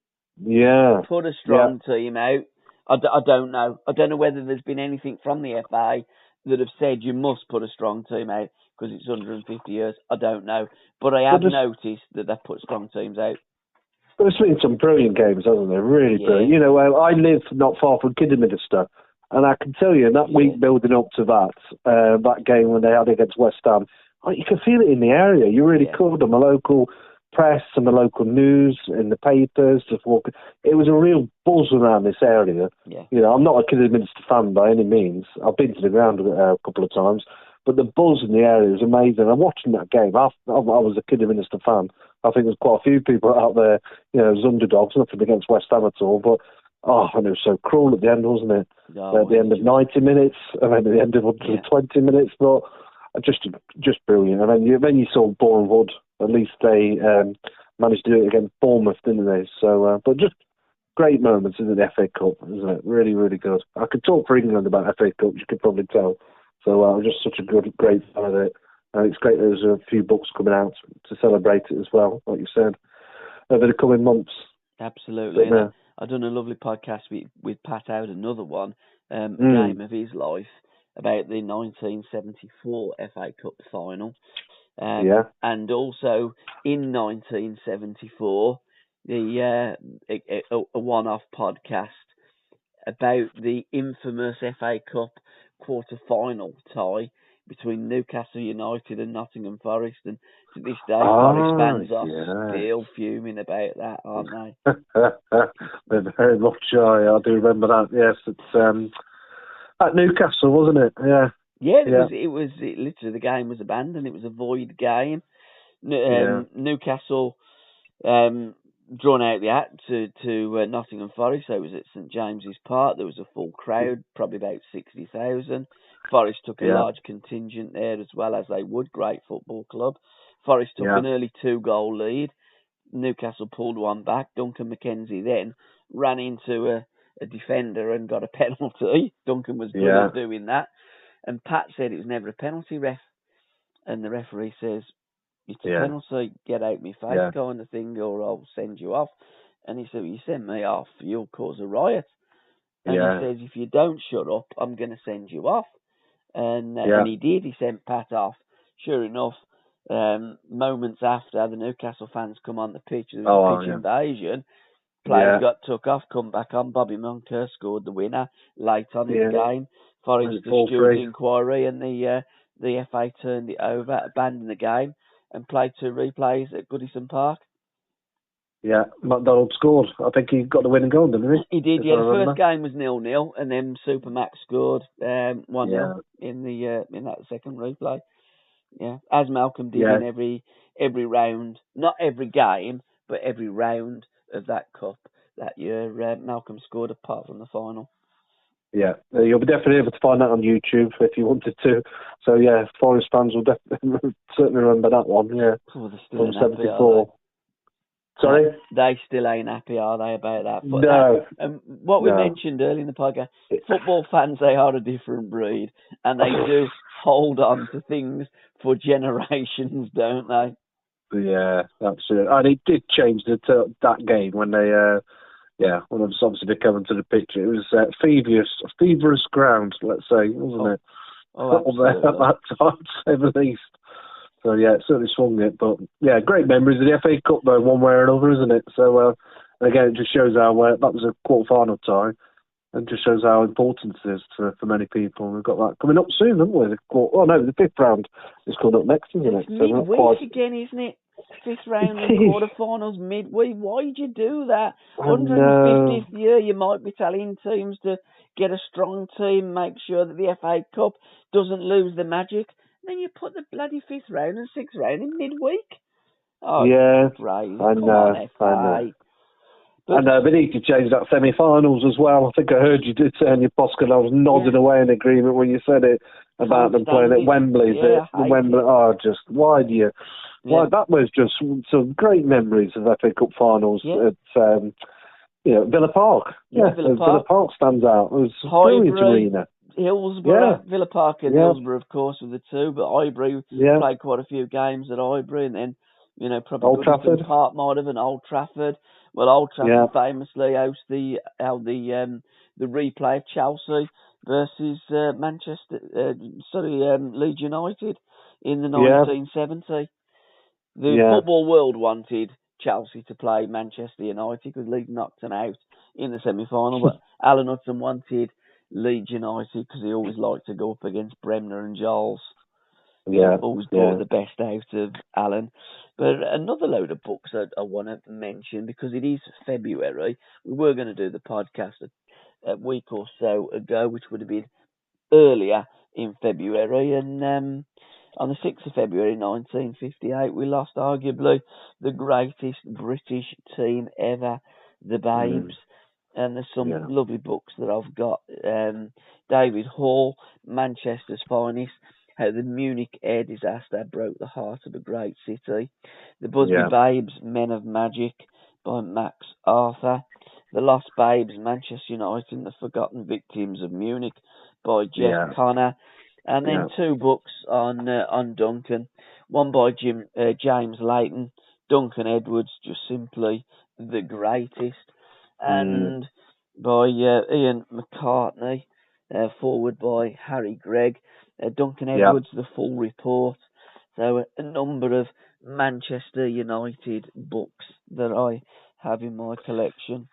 put a strong team out. I don't know. I don't know whether there's been anything from the FA that have said you must put a strong team out because it's 150 years. I don't know. But I have noticed that they've put strong teams out. But there's been some brilliant games, hasn't there? Really brilliant. You know, I live not far from Kidderminster, and I can tell you, that week building up to that game when they had against West Ham, you could feel it in the area. You really could. On the local press and the local news in the papers, just walking. It was a real buzz around this area. Yeah. You know, I'm not a Kidderminster fan by any means. I've been to the ground a couple of times. But the buzz in the area was amazing. I'm watching that game. I was a Kidderminster fan. I think there's quite a few people out there, you know, as underdogs, nothing against West Ham at all. But, and it was so cruel at the end, wasn't it? At the end of 90 minutes, and then at the end of 120 minutes. But just brilliant. And then you saw Bournemouth. At least they managed to do it against Bournemouth, didn't they? So, but just great moments in the FA Cup, isn't it? Really, really good. I could talk for England about FA Cup, you could probably tell. So I'm just such a great fan of it. And it's great that there's a few books coming out to celebrate it as well, like you said, over the coming months. Absolutely. I've done a lovely podcast with Pat Howard, another one, a game of his life, about the 1974 FA Cup final. And also in 1974, a one-off podcast about the infamous FA Cup quarter-final tie between Newcastle United and Nottingham Forest, and to this day, Forest fans are still fuming about that, aren't they? They're very much. I do remember that. Yes, it's at Newcastle, wasn't it? Yeah. Yeah, it was literally the game was abandoned. It was a void game. Newcastle drawn out the act to Nottingham Forest. So it was at St James's Park. There was a full crowd, probably about 60,000. Forest took a large contingent there as well, as they would. Great football club. Forest took an early 2-goal lead. Newcastle pulled one back. Duncan McKenzie then ran into a defender and got a penalty. Duncan was good at doing that. And Pat said it was never a penalty, ref. And the referee says, it's a penalty, get out my face kind of thing, or I'll send you off. And he said, well, you send me off, you'll cause a riot. And Yeah. he says, if you don't shut up, I'm going to send you off. And he did. He sent Pat off. Sure enough, moments after, the Newcastle fans come on the pitch. There was a pitch invasion. Players got took off, come back on. Bobby Moncur scored the winner late on in the game. Following the steward's inquiry, and the FA turned it over, abandoned the game, and played 2 replays at Goodison Park. Yeah, McDonald scored. I think he got the winning goal, didn't he? He did, yeah. The first game was 0-0, and then Supermax scored 1-0 in that second replay. Yeah, as Malcolm did in every round, not every game, but every round of that cup that year. Malcolm scored apart from the final. Yeah, you'll be definitely able to find that on YouTube if you wanted to. So yeah, Forest fans will definitely certainly remember that one. Yeah, from '74. Sorry? They still ain't happy, are they, about that? But no. What we mentioned earlier in the podcast, football fans, they are a different breed, and they do hold on to things for generations, don't they? Yeah, absolutely. And it did change that game when they, when it was obviously coming to the pitch. It was feverish ground, let's say, wasn't it? Oh, absolutely. At that time, to say the least. So yeah, it certainly swung it, but yeah, great memories of the FA Cup though, one way or another, isn't it? So again, it just shows how that was a quarter-final tie, and just shows how important it is for many people. We've got that coming up soon, haven't we? The 5th round is coming up next, isn't it? It's midweek again, isn't it? 5th round and quarterfinals midweek. Why'd you do that? 150th year, you might be telling teams to get a strong team, make sure that the FA Cup doesn't lose the magic. Then you put the bloody 5th round and 6th round in midweek. Oh, yeah, crazy. I know. But they need to change that semi-finals as well. I think I heard you did say on your podcast, and I was nodding away in agreement when you said it about them playing at Wembley. Wembley. Why do you? Why that was just some great memories of FA Cup finals at Villa Park. Villa Park stands out. It was a brilliant arena. Hillsborough, Villa Park and Hillsborough, of course, were the two, but Highbury played quite a few games at Highbury, and then, probably Old Trafford. Park might have, and Old Trafford. Well, Old Trafford famously hosts the replay of Chelsea versus Leeds United in the 1970. The football world wanted Chelsea to play Manchester United because Leeds knocked them out in the semi-final, but Alan Hudson wanted Leeds United because he always liked to go up against Bremner and Giles. Always brought the best out of Alan. But another load of books I want to mention, because it is February. We were going to do the podcast a week or so ago, which would have been earlier in February. And on the 6th of February 1958, we lost arguably the greatest British team ever, the Babes. And there's some lovely books that I've got. David Hall, Manchester's Finest, How the Munich Air Disaster Broke the Heart of a Great City. The Busby Babes, Men of Magic by Max Arthur. The Lost Babes, Manchester United and the Forgotten Victims of Munich by Jeff Connor. And then 2 books on Duncan. One by James Layton, Duncan Edwards, just simply the greatest. And by Ian McCartney, forward by Harry Gregg. Duncan Edwards, The Full Report. So a number of Manchester United books that I have in my collection.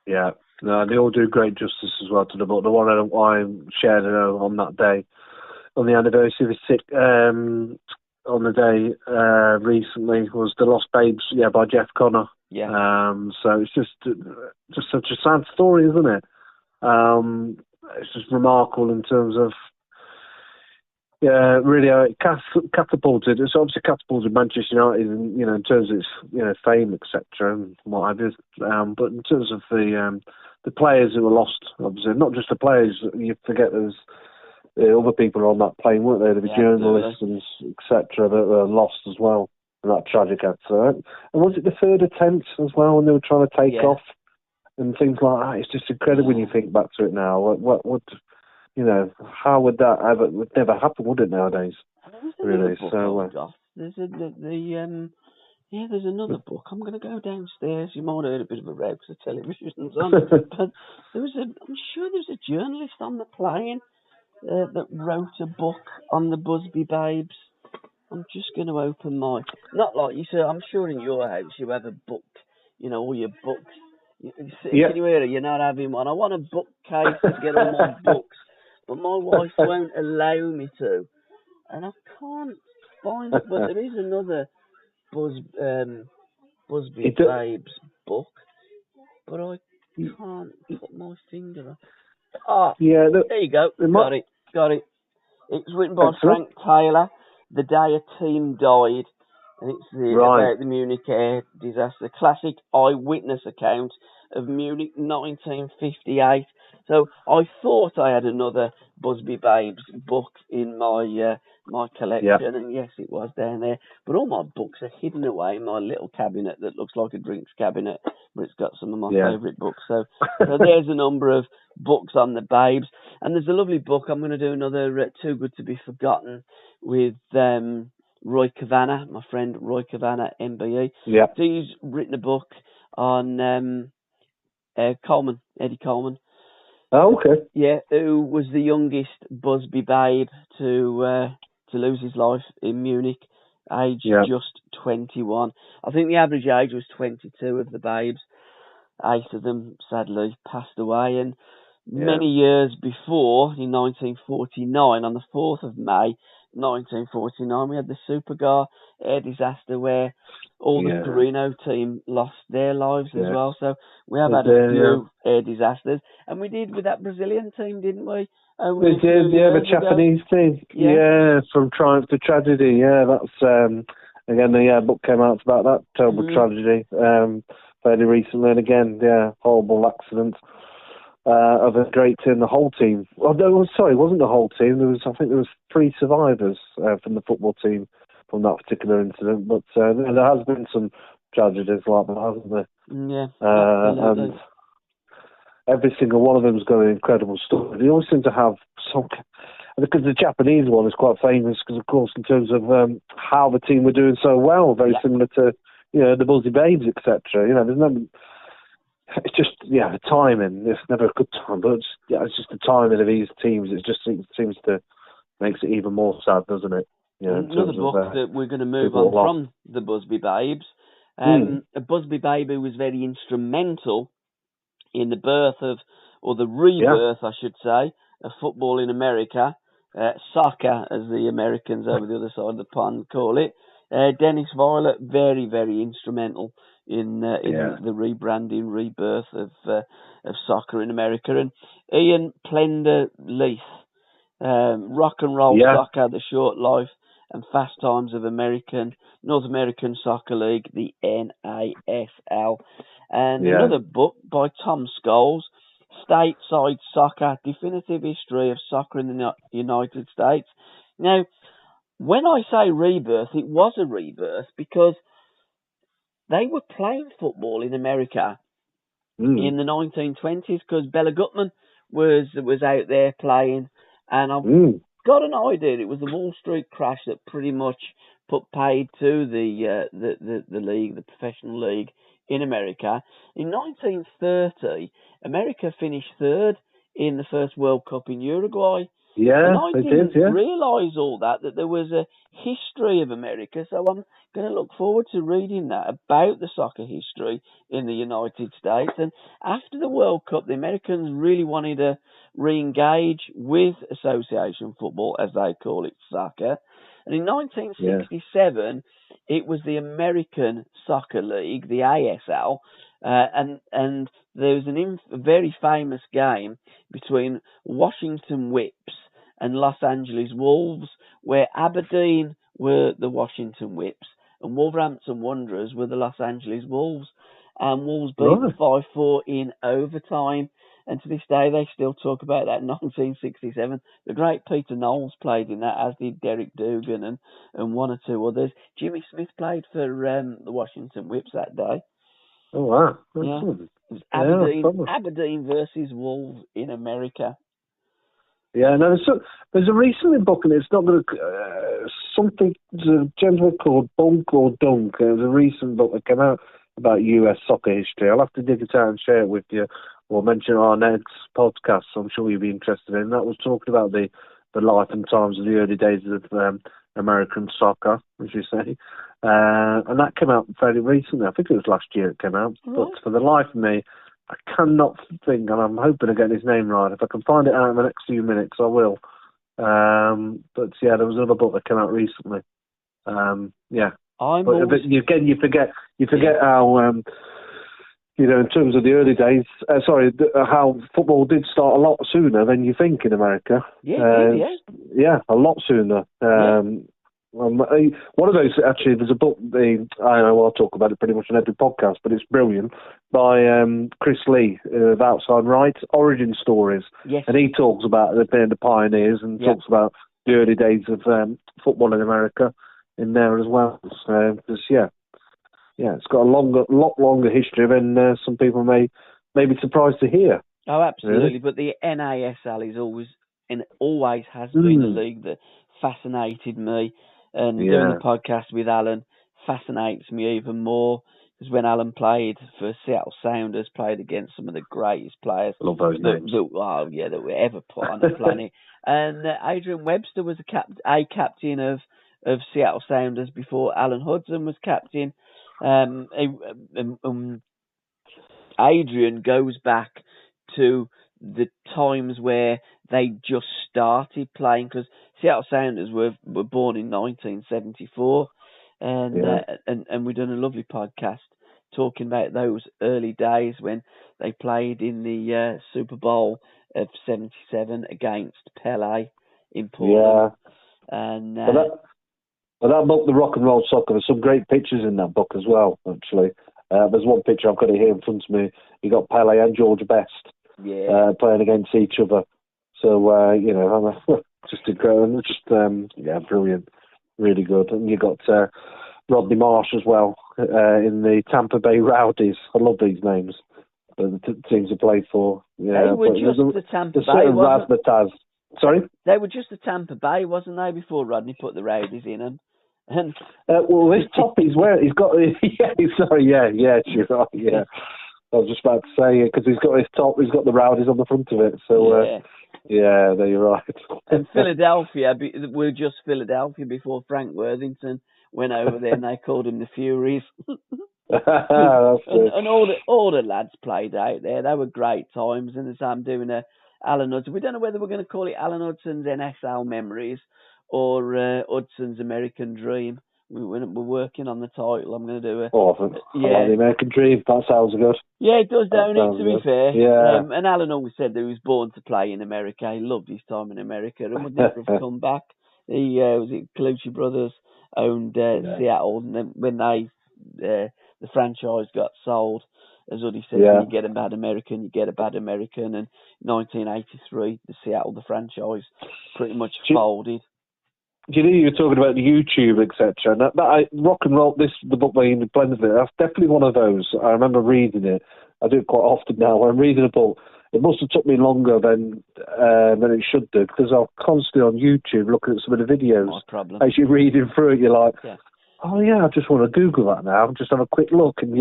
Yeah, no, they all do great justice as well to the book. The one I shared on that day, on the anniversary of the on the day recently, was The Lost Babes, by Jeff Connor. Yeah. So it's just such a sad story, isn't it? It's just remarkable in terms of really how it catapulted. It's obviously catapulted Manchester United, in terms of its fame, etc., and what have you. But in terms of the players who were lost, obviously not just the players. You forget there's other people on that plane, weren't there? There were journalists and etc. that were lost as well. And that tragic accident. And was it the 3rd attempt as well when they were trying to take off and things like that? It's just incredible when you think back to it now. What how would that ever? It would never happen, would it, nowadays? Really? So there's the Yeah, there's another book. I'm going to go downstairs. You might have heard a bit of a row because the television's on. But I'm sure there's a journalist on the plane that wrote a book on the Busby Babes. I'm just going to open my... Not like you said, I'm sure in your house you have a book, all your books. Can you hear it? You're not having one. I want a bookcase to get all my books, but my wife won't allow me to. And I can't find it, but there is another Busby Babes book, but I can't put my finger on. Ah, there you go. Got it. It's written by Frank Taylor, The Day a Team Died, and it's about the Munich air disaster. Classic eyewitness account of Munich 1958. So I thought I had another Busby Babes book in my my collection, and yes, it was down there. But all my books are hidden away in my little cabinet that looks like a drinks cabinet, but it's got some of my favourite books. So there's a number of books on the Babes, and there's a lovely book. I'm going to do another Too Good to Be Forgotten with Roy Cavanagh, my friend Roy Cavanagh, MBE. Yeah. He's written a book on Coleman, Eddie Coleman. Oh, okay. Yeah, who was the youngest Busby Babe to lose his life in Munich, aged just 21. I think the average age was 22 of the Babes. 8 of them, sadly, passed away. And many years before, in 1949, on the 4th of May, 1949, we had the Supergar air disaster where all the Torino team lost their lives as well. So we have had a few air disasters. And we did with that Brazilian team, didn't we? We did, the Japanese team. Yeah, from triumph to tragedy. Yeah, that's, again, the book came out about that terrible tragedy fairly recently. And again, horrible accident of a great team, the whole team. Oh, no, sorry, it wasn't the whole team. I think there was 3 survivors from the football team from that particular incident. But there has been some tragedies like that, hasn't there? Yeah, and every single one of them has got an incredible story. They always seem to have some... Because the Japanese one is quite famous, because, of course, in terms of how the team were doing so well, very similar to, the Busby Babes, etc. There's no... It's just, the timing. It's never a good time, but it's just the timing of these teams. It just seems to... makes it even more sad, doesn't it? Another book that we're going to move on from the Busby Babes. A Busby Babe who was very instrumental in the birth of, or the rebirth, I should say, of football in America, soccer, as the Americans over the other side of the pond call it. Dennis Violet, very, very instrumental in the rebranding, rebirth of soccer in America. And Ian Plender-Leith, Rock and Roll Soccer, The Short Life and Fast Times of North American Soccer League, the NASL. And another book by Tom Scholes, Stateside Soccer, Definitive History of Soccer in the United States. Now, when I say rebirth, it was a rebirth because they were playing football in America in the 1920s, because Bella Gutman was out there playing, and I've got an idea it was the Wall Street crash that pretty much put paid to the league, the professional league in America. In 1930, America finished 3rd in the first World Cup in Uruguay. Yeah, and I didn't realise all that there was a history of America, so I'm going to look forward to reading that about the soccer history in the United States. And after the World Cup, the Americans really wanted to re-engage with association football, as they call it, soccer. And in 1967, it was the American Soccer League, the ASL, and there was a very famous game between Washington Whips and Los Angeles Wolves, where Aberdeen were the Washington Whips and Wolverhampton Wanderers were the Los Angeles Wolves. And Wolves beat 5-4 in overtime. And to this day, they still talk about that in 1967. The great Peter Knowles played in that, as did Derek Dugan and one or two others. Jimmy Smith played for the Washington Whips that day. Oh, wow. It was Aberdeen versus Wolves in America. Yeah, no, there's a recent book, and it's not going to something, there's a gentleman called Bunk or Dunk. It was a recent book that came out about US soccer history. I'll have to dig it out and share it with you, or mention it on our next podcast. I'm sure you'll be interested in. That was talking about the life and times of the early days of American soccer, as you say. And that came out fairly recently. I think it was last year it came out. But for the life of me, I cannot think, and I'm hoping to get his name right. If I can find it out in the next few minutes, I will. But yeah, there was another book that came out recently. Yeah. But you forget how, in terms of the early days, how football did start a lot sooner than you think in America. Yeah, a lot sooner. One of those, actually, there's a book, I'll talk about it pretty much on every podcast, but it's brilliant, by Chris Lee of Outside Right, Origin Stories. Yes. And he talks about being the pioneers and talks about the early days of football in America in there as well. So, it's got a lot longer history than some people may be surprised to hear. Oh, absolutely. Really? But the NASL is always has been a league that fascinated me. And doing the podcast with Alan fascinates me even more, because when Alan played for Seattle Sounders, played against some of the greatest players love those names. that were ever put on the planet. And Adrian Webster was a captain of Seattle Sounders before Alan Hudson was captain. Adrian goes back to the times where they just started playing, because Seattle Sounders were born in 1974, and we've done a lovely podcast talking about those early days when they played in the Super Bowl of '77 against Pele in Portland. Yeah. And that book, The Rock and Roll Soccer, there's some great pictures in that book as well, actually. There's one picture, I've got it here in front of me. You got Pele and George Best playing against each other. So, just incredible. Brilliant. Really good. And you got Rodney Marsh as well in the Tampa Bay Rowdies. I love these names. The teams he played for. Yeah, they were just the Tampa Bay, Razzmatazz. Sorry? They were just the Tampa Bay, wasn't they, before Rodney put the Rowdies in them? And this top he's got. You're right. Yeah, I was just about to say because he's got his top. He's got the Rowdies on the front of it. So there you're right. And Philadelphia were just Philadelphia before Frank Worthington went over there, and they called him the Furies. and all the lads played out there. They were great times. And as I'm doing Alan Hudson, we don't know whether we're going to call it Alan Hudson's NSL Memories or Hudson's American Dream. We're working on the title. I'm going to do I like the American Dream. That sounds good. Yeah, it does, don't it, to be fair? Yeah. And Alan always said that he was born to play in America. He loved his time in America and would never have come back. Colucci Brothers owned Seattle, and then when the franchise got sold, as Uddy said, when you get a bad American, you get a bad American. And 1983, the franchise, pretty much folded. You were talking about YouTube, etc. And that Rock and Roll, the book by Ian Blended, that's definitely one of those. I remember reading it. I do it quite often now. When I'm reading a book, it must have took me longer than it should do, because I'm constantly on YouTube looking at some of the videos. No problem. As you're reading through it, you're like, oh yeah, I just want to Google that now. Just have a quick look, and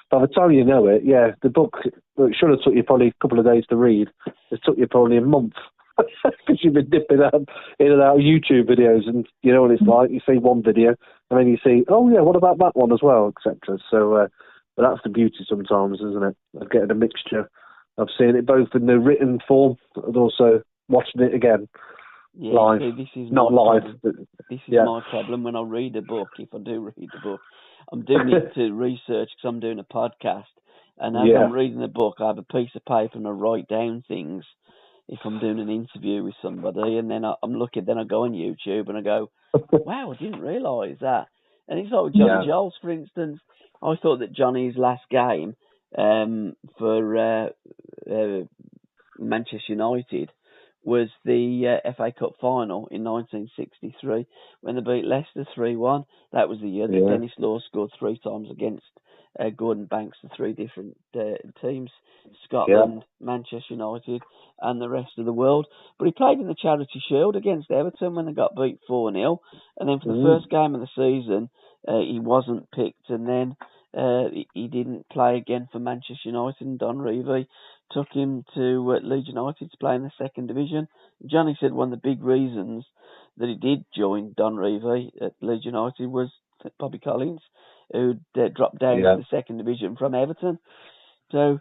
by the time you know it, the book, it should have took you probably a couple of days to read. It took you probably a month. Because you've been dipping in and out of YouTube videos, and you know what it's like. You see one video, and then you see, oh yeah, what about that one as well, etc. So, but that's the beauty sometimes, isn't it? Of getting a mixture of seeing it both in the written form and also watching it again live. This is not live. This is my problem when I read a book. If I do read a book, I'm doing it to research because I'm doing a podcast, and as I'm reading the book, I have a piece of paper and I write down things. If I'm doing an interview with somebody, and then I'm looking, then I go on YouTube and I go, wow, I didn't realise that. And it's like Johnny Giles, for instance. I thought that Johnny's last game for Manchester United was the FA Cup final in 1963 when they beat Leicester 3-1. That was the year that Dennis Law scored 3 times against Gordon Banks, the 3 different teams, Scotland, Manchester United and the rest of the world. But he played in the Charity Shield against Everton when they got beat 4-0. And then for the first game of the season, he wasn't picked. And then he didn't play again for Manchester United, and Don Revie took him to Leeds United to play in the 2nd division. Johnny said one of the big reasons that he did join Don Revie at Leeds United was Bobby Collins, who dropped down to the 2nd division from Everton. So,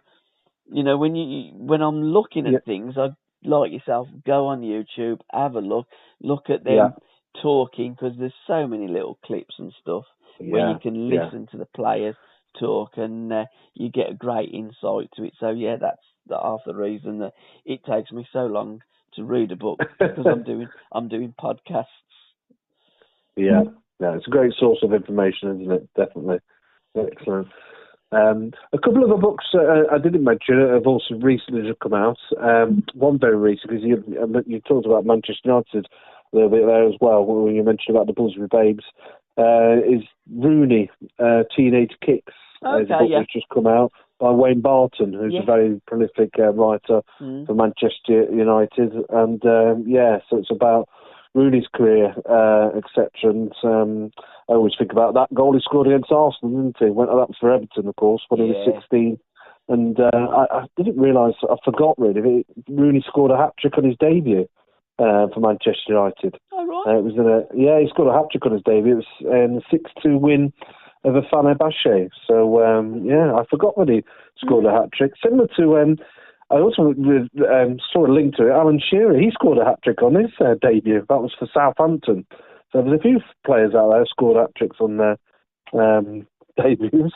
you know, when I'm looking at things, I like yourself, go on YouTube, have a look at them talking, because there's so many little clips and stuff where you can listen to the players talk, and you get a great insight to it. So that's half the reason that it takes me so long to read a book, because I'm doing podcasts. Yeah, it's a great source of information, isn't it? Definitely. Excellent. A couple of the books I didn't mention have also recently just come out. One very recent, because you talked about Manchester United a little bit there as well, when you mentioned about the Bullsbury Babes, is Rooney, Teenage Kicks. Okay, a book that's just come out by Wayne Barton, who's a very prolific writer for Manchester United. And so it's about Rooney's career, etc. And I always think about that goal he scored against Arsenal, didn't he? That was for Everton, of course, when he was 16. And I didn't realise, I forgot really, Rooney scored a hat-trick on his debut for Manchester United. Oh, right. It was he scored a hat-trick on his debut. It was a 6-2 win over Fenerbahce. So, I forgot that he scored a hat-trick. Similar to... I also saw a link to it. Alan Shearer, he scored a hat-trick on his debut. That was for Southampton. So there's a few players out there who scored hat-tricks on their debuts.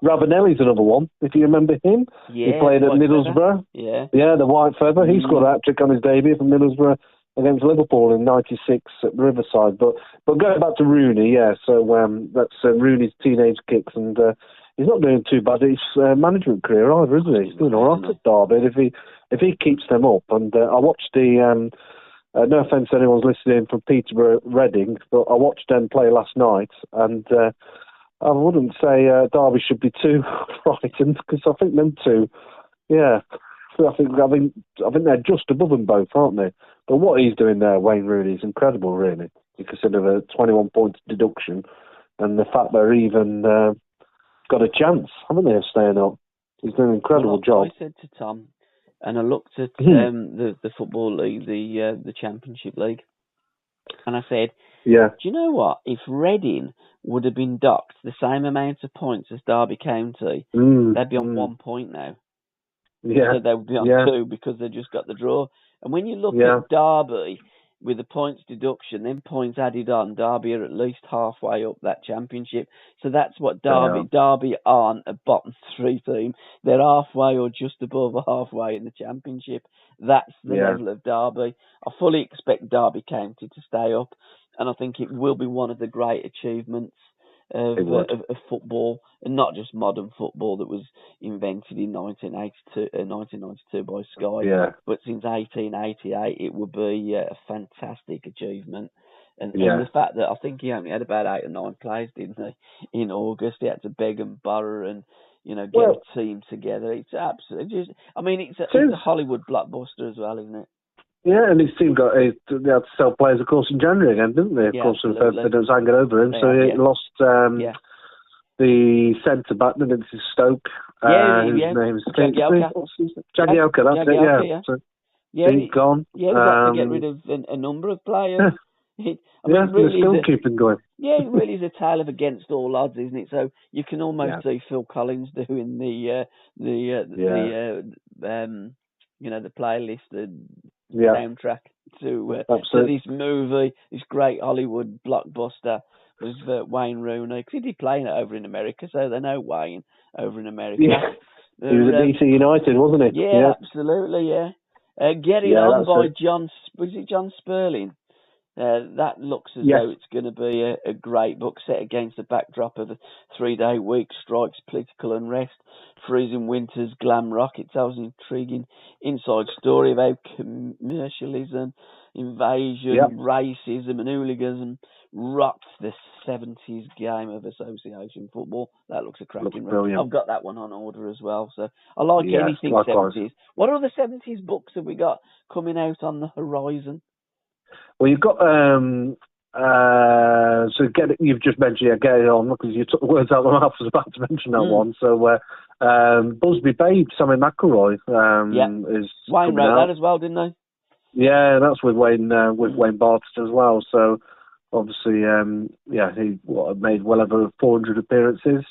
Ravanelli's another one, if you remember him. Yeah, he played at Middlesbrough. Yeah, the White Feather. He scored a hat-trick on his debut for Middlesbrough against Liverpool in '96 at Riverside. But going back to Rooney, so that's Rooney's Teenage Kicks, and he's not doing too bad. His management career either, isn't he? He's doing all right at Derby if he keeps them up. And I watched the no offence to anyone's listening from Peterborough, Reading, but I watched them play last night, and I wouldn't say Derby should be too frightened, because I think them two, I think they're just above them both, aren't they? But what he's doing there, Wayne Rooney, is incredible, really. You consider a 21-point deduction, and the fact they're even got a chance, haven't they, of staying up? He's doing an incredible job. I said to Tom, and I looked at the Football League, the Championship League, and I said, do you know what? If Reading would have been docked the same amount of points as Derby County, they'd be on 1 point now. Yeah. So they would be on 2 because they just got the draw. And when you look at Derby with the points deduction, then points added on, Derby are at least halfway up that championship. So that's what Derby aren't a bottom 3 team. They're halfway or just above halfway in the championship. That's the level of Derby. I fully expect Derby County to stay up, and I think it will be one of the great achievements of football, and not just modern football that was invented in 1992 by Sky, but since 1888 it would be a fantastic achievement. And the fact that I think he only had about 8 or 9 players, didn't he, in August. He had to beg and borrow and get a team together. It's absolutely just, it's a Hollywood blockbuster as well, isn't it? Yeah, and his team they had to sell players, of course, in January again, didn't they? Of course, they was hanging over him, he lost the centre back, didn't it? Stoke. His name's Jagielka. Jagielka, that's it. So he's gone. Yeah, we had to get rid of a number of players. Really they're still keeping going. Yeah, it really is a tale of against all odds, isn't it? So you can almost see Phil Collins doing the playlist, the soundtrack to this movie, this great Hollywood blockbuster was Wayne Rooney. Because he did play it over in America, so they know Wayne over in America. Yeah. He was at DC United, wasn't he? Yeah, absolutely, Getting On by John, was it John Sperling? That looks as though it's going to be a great book set against the backdrop of a 3-day week, strikes, political unrest, freezing winters, glam rock. It tells an intriguing inside story about commercialism, invasion, racism and hooliganism rocked the 70s game of association football. That looks a cracking read. I've got that one on order as well, so I like anything likewise. 70s. What other 70s books have we got coming out on the horizon? Well, you've got you've just mentioned Get It On, because you took the words out of my mouth. I was about to mention that one. So Busby Babe, Sammy McElroy is Wayne wrote that as well, didn't they? Yeah, that's with Wayne Bartlett as well. So obviously, he made well over 400 appearances.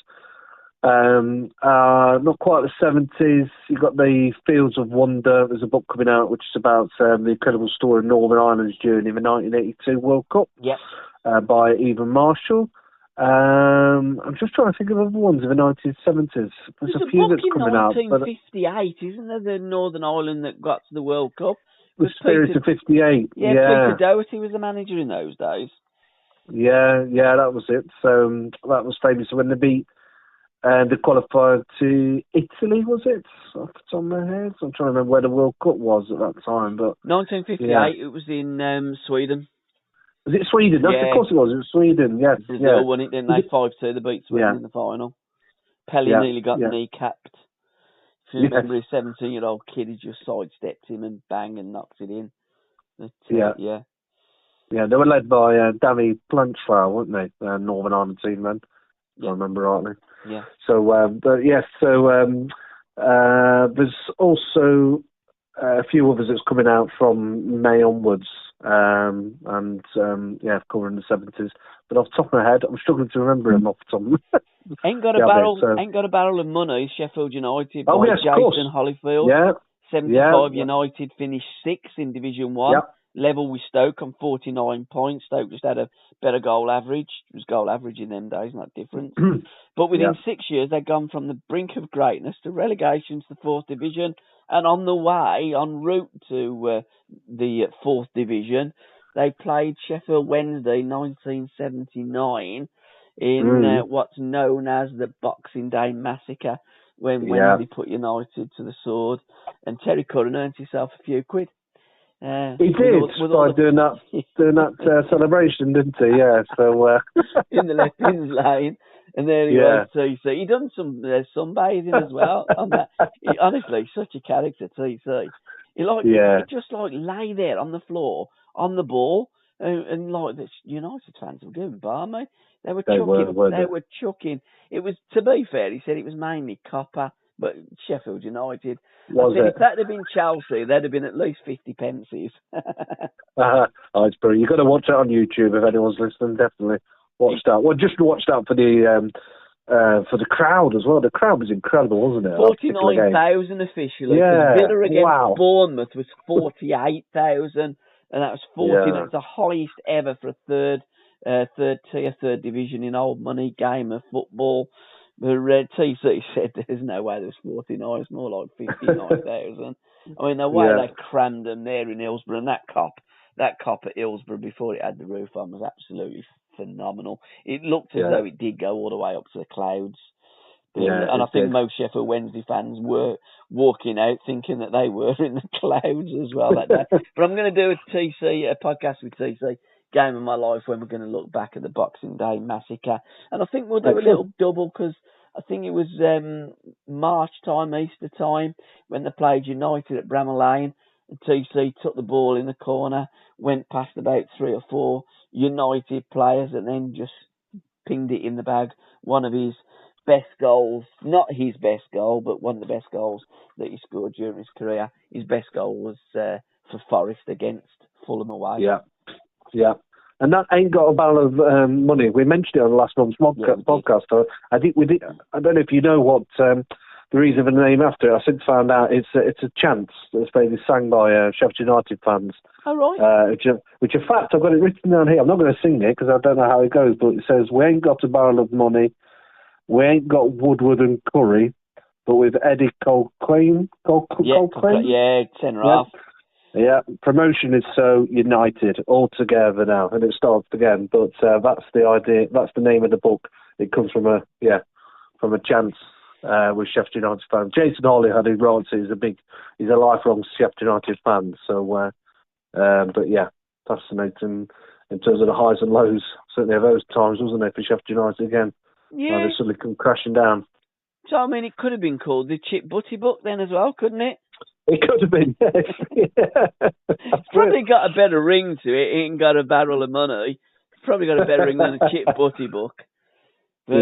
Not quite the 70s. You've got the Fields of Wonder. There's a book coming out which is about the incredible story of Northern Ireland's journey in the 1982 World Cup. By Evan Marshall. I'm just trying to think of other ones in the 1970s. There's a few that's coming out. There's a book in 1958, isn't there? The Northern Ireland that got to the World Cup. The Spirit of 58. Peter Doherty was the manager in those days. Yeah, that was it. So that was famous when they beat. They qualified to Italy, was it? Off the top of my head. I'm trying to remember where the World Cup was at that time. But 1958, it was in Sweden. Was it Sweden? Of course it was. It was Sweden, yes. Brazil won it, didn't they? 5-2, they beat Sweden in the final. Pelé nearly got kneecapped. If you remember, his 17-year-old kid, he just sidestepped him and bang and knocked it in. But, Yeah, they were led by Danny Blanchflower, weren't they? Northern Ireland team then, if I remember rightly. Yeah. So, there's also a few others that's coming out from May onwards, covering the 70s. But off the top of my head, I'm struggling to remember them off the top of my head. Ain't got a barrel of money. Sheffield United by Jason Holyfield. 75 United finished 6th in Division 1. Level with Stoke on 49 points. Stoke just had a better goal average. It was goal average in them days, not different. But within 6 years, they'd gone from the brink of greatness to relegation to the 4th Division. And on the way, en route to the 4th Division, they played Sheffield Wednesday 1979 in what's known as the Boxing Day Massacre, when Wednesday put United to the sword. And Terry Curran earned himself a few quid. He did by doing that celebration, didn't he? Yeah. So in the left pins lane, and there he was. TC. He done some sunbathing as well. On that, honestly, such a character. TC. He just lay there on the floor on the ball, and like the United fans were going balmy. They were chucking. It was, to be fair, he said it was mainly copper. But Sheffield United, if that had been Chelsea, there'd have been at least 50 pences. It's brilliant. You've got to watch that on YouTube if anyone's listening. Definitely watch that. Well, just watch that for the crowd as well. The crowd was incredible, wasn't it? 49,000 officially. Yeah. Villa against Bournemouth was 48,000, and that was 40. That's the highest ever for a third tier, third division in old money game of football. The Red TC said there's no way there's 49, it's more like 59,000. I mean, the way they crammed them there in Hillsborough, and that cop at Hillsborough before it had the roof on was absolutely phenomenal. It looked as though it did go all the way up to the clouds. And I think most Sheffield Wednesday fans were walking out thinking that they were in the clouds as well that day. But I'm going to do a podcast with TC. Game of my life when we're going to look back at the Boxing Day Massacre, and I think we'll do a little double because I think it was March time, Easter time, when they played United at Bramall Lane, and TC took the ball in the corner, went past about 3 or 4 United players, and then just pinged it in the bag. One of his best goals, not his best goal, but one of the best goals that he scored during his career. His best goal was for Forest against Fulham away. Yeah, and that ain't got a barrel of money. We mentioned it on last month's podcast. So I think we did. I don't know if you know what the reason for the name after it. I since found out it's a chant that's basically sang by Sheffield United fans. Oh, right. Which in fact I've got it written down here. I'm not going to sing it because I don't know how it goes, but it says, "We ain't got a barrel of money, we ain't got Woodward and Curry, but with Eddie Colquhoun." Centre half. Yeah, promotion is so united all together now, and it starts again. But that's the idea. That's the name of the book. It comes from a chance with Sheffield United fan. Jason Hawley, who writes it, he's a lifelong Sheffield United fan. So, but yeah, fascinating in terms of the highs and lows. Certainly of those times, wasn't it, for Sheffield United again? Yeah. They suddenly come crashing down. So I mean, it could have been called the Chip Butty book then as well, couldn't it? It could have been, yes. It's probably got a better ring to it. It ain't got a barrel of money. It's probably got a better ring than a Chip Butty book. But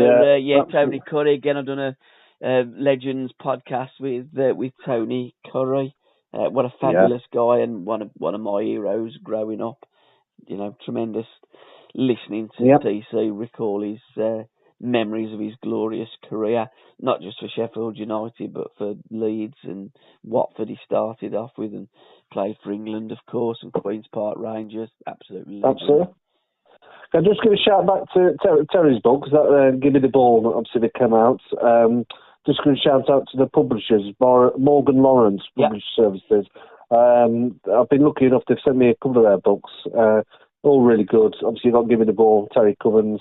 Tony Curry again. I've done a Legends podcast with Tony Curry. What a fabulous guy, and one of my heroes growing up. You know, tremendous listening to TC recall his memories of his glorious career, not just for Sheffield United, but for Leeds and Watford he started off with, and played for England, of course, and Queen's Park Rangers. Absolutely. I'm just going to shout back to Terry's book, because that Give Me the Ball, obviously, they came out. Just going to shout out to the publishers, Morgan Lawrence Publishing Services. I've been lucky enough, they've sent me a couple of their books, all really good. Obviously, you've got Give Me the Ball, Terry Cummins,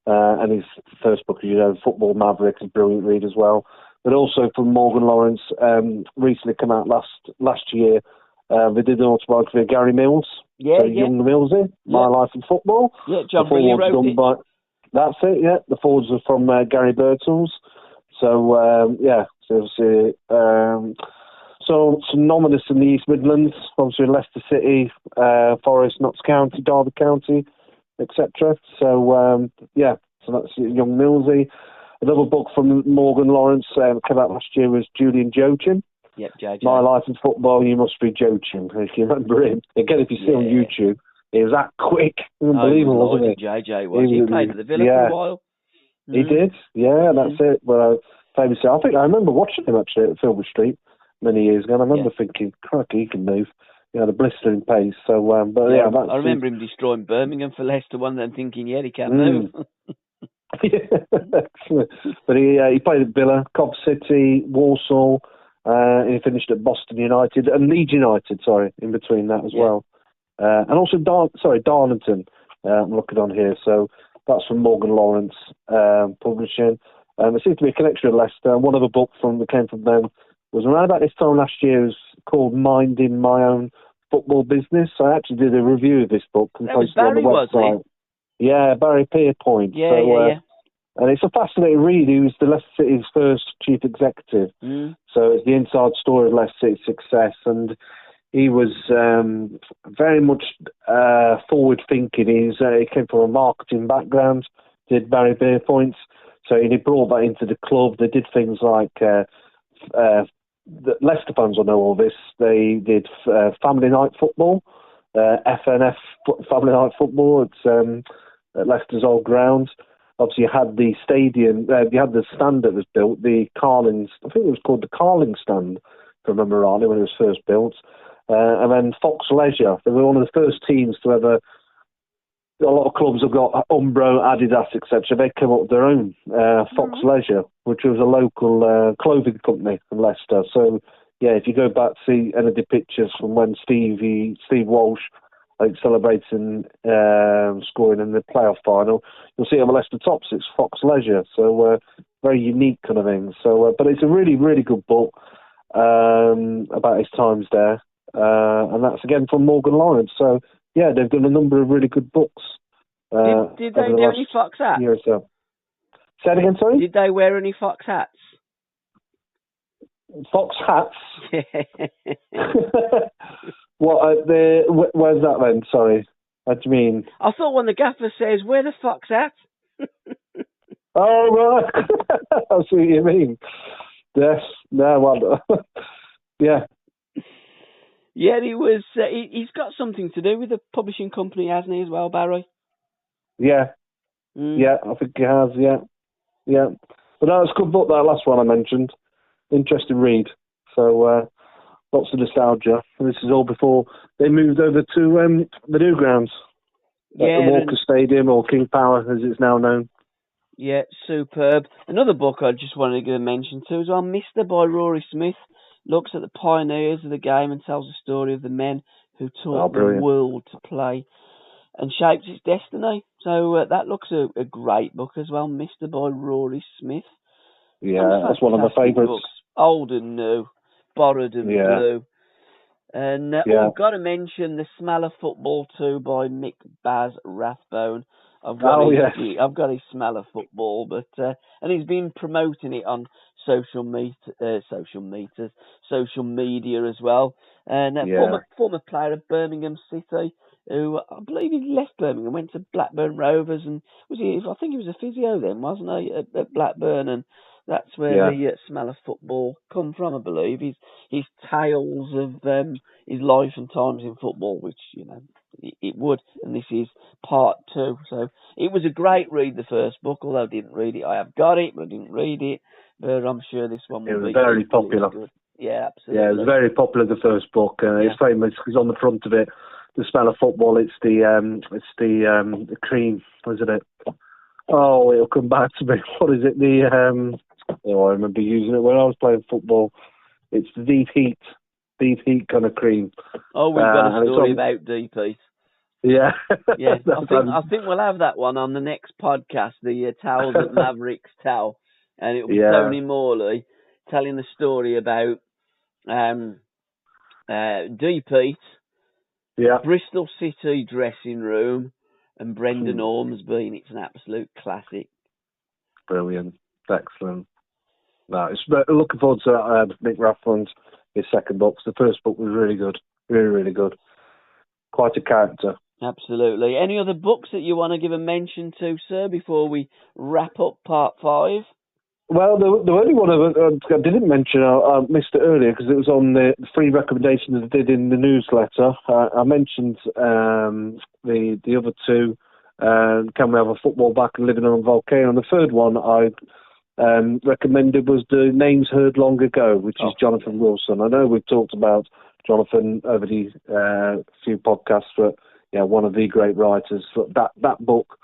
and his first book, Football Maverick, is a brilliant read as well. But also from Morgan Lawrence, recently came out last year. They did an autobiography of Gary Mills, young Millsy, My Life in Football. Yeah, John Riley wrote it. That's it, yeah. The forwards are from Gary Birtles. So, so synonymous in the East Midlands, obviously Leicester City, Forest, Notts County, Derby County, etc. So, so that's young Millsy. Another book from Morgan Lawrence came out last year was Julian Joachim. Yep, JJ. My Life in Football, You Must Be Joachim, if you remember him. Again, if you see on YouTube, he was that quick. Unbelievable, wasn't he? JJ was. He played at the Villa for a while. He did, that's it. Well, famously, I think I remember watching him actually at Filbert Street many years ago, and I remember thinking, crikey, he can move. The blistering pace. So, I remember him destroying Birmingham for Leicester one day and thinking, he can move. But he played at Villa, Cobb City, Walsall, and he finished at Boston United and Leeds United, in between that as well. And also, Darlington, I'm looking on here. So that's from Morgan Lawrence Publishing. There seems to be a connection with Leicester. One other book that came from them was around about this time last year. It was called Minding My Own Football Business. I actually did a review of this book and posted it on the website. Yeah, Barry Pierpoint. And it's a fascinating read. He was the Leicester City's first chief executive. So it's the inside story of Leicester City's success. And he was very much forward-thinking. He came from a marketing background, did Barry Pierpoint. So he brought that into the club. They did things like, the Leicester fans will know all this, they did Family Night Football, FNF Family Night Football at Leicester's old ground. Obviously, you had the stadium, you had the stand that was built, the Carlings, I think it was called the Carling stand, if I remember rightly, when it was first built. And then Fox Leisure, they were one of the first teams to ever, a lot of clubs have got Umbro, Adidas, etc. They came up with their own, Fox Leisure, which was a local clothing company in Leicester. So, if you go back to see any of the pictures from when Steve Walsh, celebrating scoring in the playoff final, you'll see on the Leicester tops, it's Fox Leisure. So, very unique kind of thing. So, but it's a really, really good book about his times there. And that's again from Morgan Lawrence. So, they've done a number of really good books. Did they do any Fox hats? Year or so. Say it again, sorry? Did they wear any Fox hats? Fox hats? Where's that then? Sorry. What do you mean? I thought when the gaffer says, wear the Fox hat. Oh, right. I see what you mean. Yes. No, well, yeah. Yeah, he was. He's got something to do with the publishing company, hasn't he, as well, Barry? Yeah. Yeah, I think he has, yeah. But no, it's a good book, that last one I mentioned. Interesting read. So, lots of nostalgia. And this is all before they moved over to the new grounds. The Walker Stadium, or King Power, as it's now known. Yeah, superb. Another book I just wanted to mention too is Mr. by Rory Smith. looks at the pioneers of the game and tells the story of the men who taught the world to play and shaped its destiny. So that looks a great book as well, Mr. by Rory Smith. Yeah, that's one of my favourites. Books, old and new, borrowed and blue. And I've got to mention The Smell of Football too by Mick Baz Rathbone. I've got his Smell of Football, but and he's been promoting it on social media as well. And former player of Birmingham City, who I believe he left Birmingham, went to Blackburn Rovers, and I think he was a physio then, wasn't he, at Blackburn, and that's where the Smell of Football come from, I believe. His tales of his life and times in football, which, it would, and this is part 2. So it was a great read, the first book, although I didn't read it. I have got it, but I didn't read it. But I'm sure this one will be very popular. Good. Yeah, absolutely. Yeah, it was very popular, the first book. It's famous because on the front of it, The Smell of Football, it's the cream, isn't it? Oh, it'll come back to me. What is it? I remember using it when I was playing football. It's the deep heat kind of cream. Oh, we've got a story about Deep Heat. Yeah. Yeah, I think we'll have that one on the next podcast, the Towels that Mavericks tell. And it'll be Tony Morley telling the story about Deep Heat, Bristol City dressing room, and Brendan Ormsby. It's an absolute classic. Brilliant. Excellent. No, it's looking forward to Nick Rathbone's his second book. The first book was really good. Really, really good. Quite a character. Absolutely. Any other books that you want to give a mention to, sir, before we wrap up part 5? Well, the only one I didn't mention, I missed it earlier because it was on the free recommendation that I did in the newsletter. I mentioned the other 2, Can We Have a Football Back and Living on a Volcano? And the third one I recommended was The Names Heard Long Ago, which is Jonathan Wilson. I know we've talked about Jonathan over the few podcasts, but one of the great writers. That book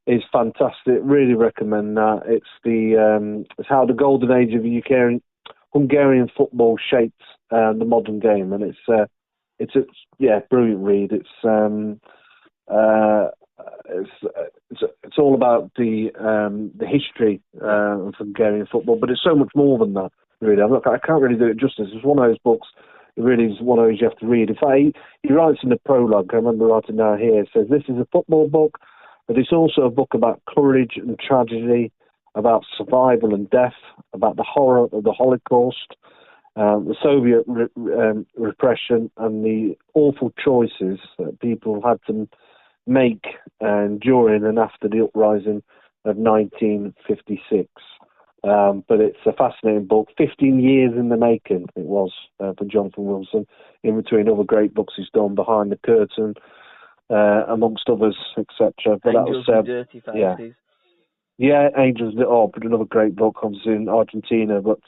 is fantastic. Really recommend that. It's how the golden age of Hungarian football shaped the modern game, and it's a brilliant read. It's all about the history of Hungarian football, but it's so much more than that. Really, I can't really do it justice. It's one of those books. It really is one of those you have to read. In fact, he writes in the prologue. I remember writing down here. It says this is a football book, but it's also a book about courage and tragedy, about survival and death, about the horror of the Holocaust, the Soviet repression, and the awful choices that people had to make during and after the uprising of 1956. But it's a fascinating book. 15 years in the making it was for Jonathan Wilson, in between other great books he's done, Behind the Curtain, amongst others, etc. But Angels and Dirty Faces. Yeah, Angels. But another great book, obviously in Argentina. But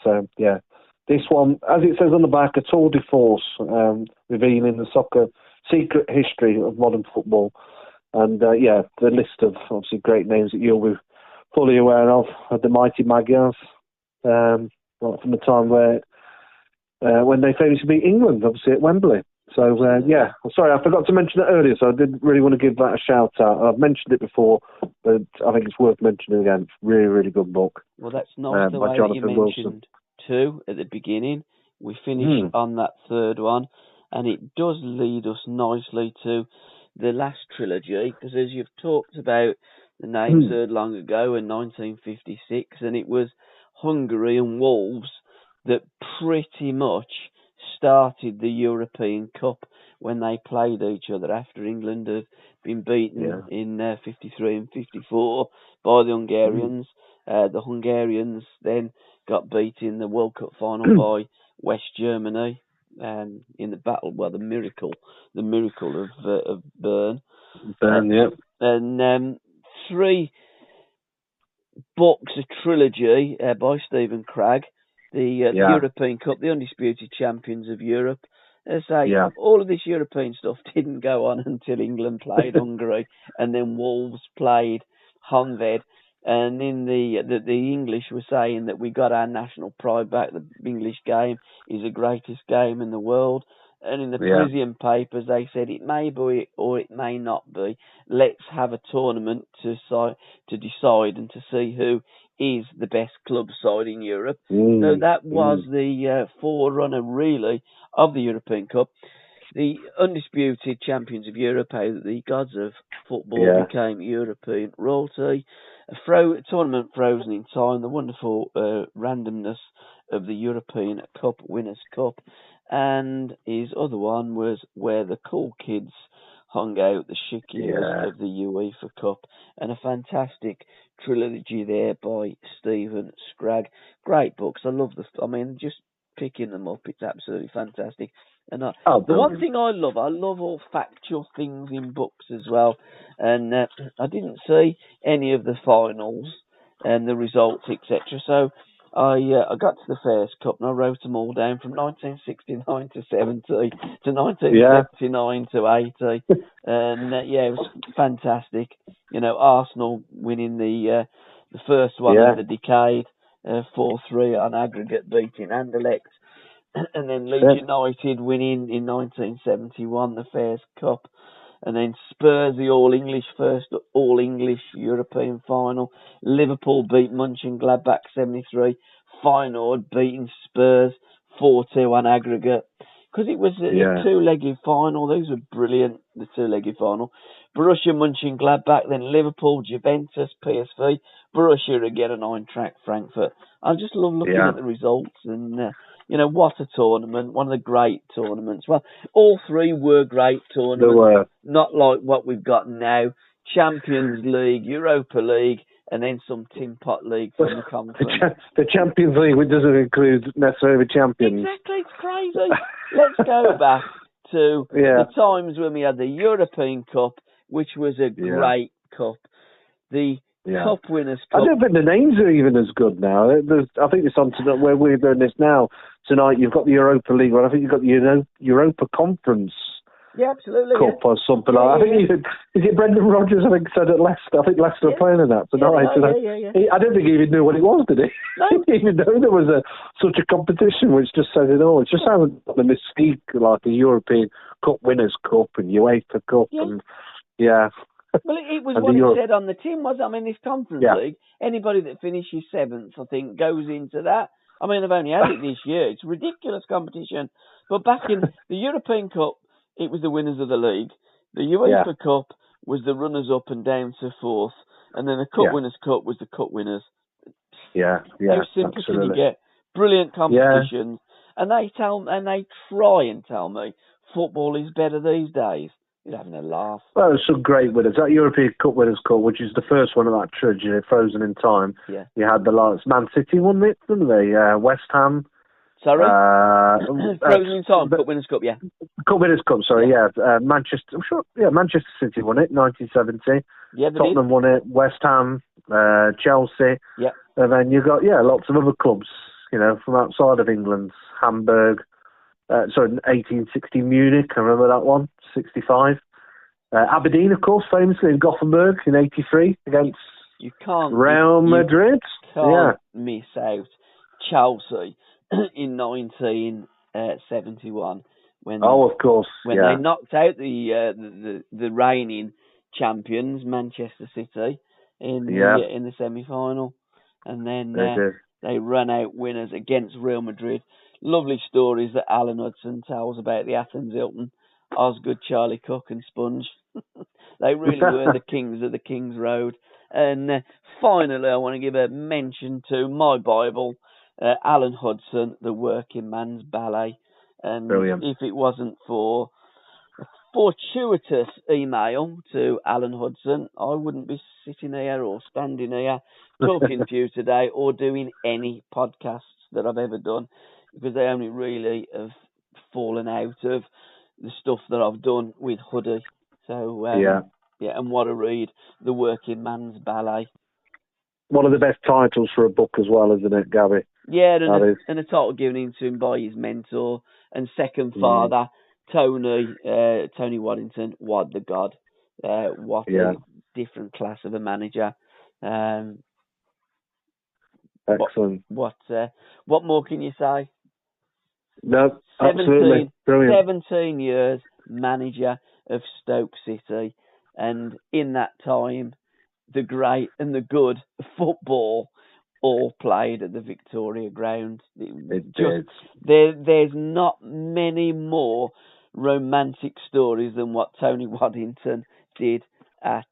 this one, as it says on the back, a tour de force, revealing the soccer secret history of modern football. And the list of obviously great names that you'll be fully aware of the mighty Magyars, from the time when they famously beat England, obviously at Wembley. So sorry, I forgot to mention it earlier, so I did really want to give that a shout out. I've mentioned it before, but I think it's worth mentioning again. It's a really, really good book. Well, that's nice the way that you mentioned 2 at the beginning. We finished on that third one, and it does lead us nicely to the last trilogy, because as you've talked about, The Names Heard Long Ago in 1956, and it was Hungary and Wolves that pretty much started the European Cup when they played each other after England had been beaten in 53 and 54 by the Hungarians. The Hungarians then got beat in the World Cup final by West Germany in the battle, the miracle of Browne. And 3 books, a trilogy by Stephen Cragg, the European Cup, the undisputed champions of Europe. As I say, all of this European stuff didn't go on until England played Hungary, and then Wolves played Honved. And in the English were saying that we got our national pride back. The English game is the greatest game in the world. And in the Parisian papers, they said it may be or it may not be. Let's have a tournament to decide and to see who is the best club side in Europe. So that was the forerunner, really, of the European Cup. The undisputed champions of Europe, how the gods of football became European royalty. A tournament frozen in time, the wonderful randomness of the European Cup Winners' Cup. And his other one was where the cool kids hung out, the chic years of the UEFA Cup, and a fantastic trilogy there by Stephen Scragg. Great books. I love just picking them up. It's absolutely fantastic. And the one thing I love all factual things in books as well. And I didn't see any of the finals and the results, etc. So I got to the Fairs Cup and I wrote them all down from 1969 to 70 to 1979 to 80. And it was fantastic. Arsenal winning the first one of the decade, 4-3 on aggregate, beating Anderlecht. And then Leeds United winning in 1971 the Fairs Cup. And then Spurs, the first all-English European final. Liverpool beat Mönchengladbach 73. Feyenoord beating Spurs 4-2 on aggregate. Because it was a two-legged final. Those were brilliant, the two-legged final. Borussia Mönchengladbach, then Liverpool, Juventus, PSV, Borussia again and Eintracht Frankfurt. I just love looking at the results and... what a tournament, one of the great tournaments. Well, all three were great tournaments. They were. Not like what we've got now. Champions League, Europa League, and then some tin pot league from the conference. The Champions League, which doesn't include necessarily the champions. Exactly, it's crazy. Let's go back to the times when we had the European Cup, which was a great cup. The Cup Winners' Cup. I don't think the names are even as good now. I think it's on tonight where we're doing this now. Tonight you've got the Europa League, and I think you've got the Europa Conference. Yeah, absolutely. Cup or something like that. I think is it Brendan Rodgers? I think said at Leicester. I think Leicester are playing in that tonight. I don't think he even knew what it was, did he? No. He didn't even know there was such a competition, which just says it all. It just hasn't got the mystique like the European Cup Winners' Cup and UEFA Cup and Well, it was what it said on the tin, was it? This Conference League, anybody that finishes seventh, I think, goes into that. They've only had it this year. It's a ridiculous competition. But back in the European Cup, it was the winners of the league. The UEFA Cup was the runners-up and down to fourth. And then the Cup Winners' Cup was the Cup winners. How simple can you get? Brilliant competitions. And they try and tell me football is better these days. You're having a laugh. Well, there's some great winners. That European Cup Winners' Cup, which is the first one of that trilogy, frozen in time. Yeah. You had the last Man City won it, didn't they? West Ham. Sorry? Frozen in time, Cup Winners' Cup, Cup Winners' Cup, sorry, Manchester, I'm sure, Manchester City won it, 1970. Yeah, they Tottenham won it, West Ham, Chelsea. Yeah. And then you got, lots of other clubs, from outside of England. Hamburg. 1860 Munich, I remember that one, 65. Aberdeen, of course, famously in Gothenburg in 83 against Real Madrid. You can't miss out Chelsea in 1971 when of course, when they knocked out the reigning champions Manchester City in the semi-final, and then they ran out winners against Real Madrid. Lovely stories that Alan Hudson tells about the Athens Hilton, Osgood, Charlie Cook and Sponge. They really were the kings of the King's Road. And finally, I want to give a mention to my Bible, Alan Hudson, The Working Man's Ballet. And brilliant. If it wasn't for a fortuitous email to Alan Hudson, I wouldn't be sitting here or standing here talking to you today or doing any podcasts that I've ever done, because they only really have fallen out of the stuff that I've done with Hoodie. So, and what a read, The Working Man's Ballet. One of the best titles for a book as well, isn't it, Gabbie? Yeah, and a title given to him by his mentor and second father, Tony Waddington, Wad the God. What a different class of a manager. Excellent. What more can you say? No, absolutely. Brilliant. 17 years manager of Stoke City, and in that time, the great and the good football all played at the Victoria Ground. It did. There's not many more romantic stories than what Tony Waddington did at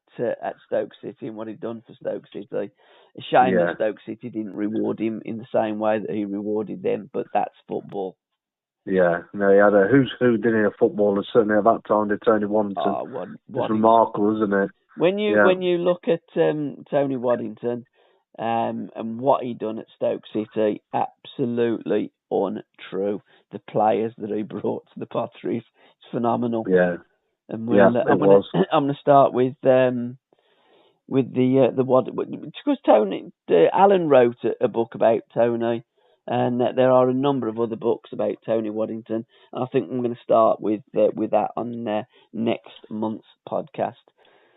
Stoke City and what he'd done for Stoke City. A shame that Stoke City didn't reward him in the same way that he rewarded them, but that's football. Yeah, no, he had a who's who, didn't he, of footballers, certainly at that time, did Tony Waddington. It's remarkable, isn't it? When you look at Tony Waddington and what he done at Stoke City, absolutely untrue. The players that he brought to the Potteries, it's phenomenal. Yeah. And I'm going to start with the because Tony Alan wrote a book about Tony, and there are a number of other books about Tony Waddington. And I think I'm going to start with that on next month's podcast.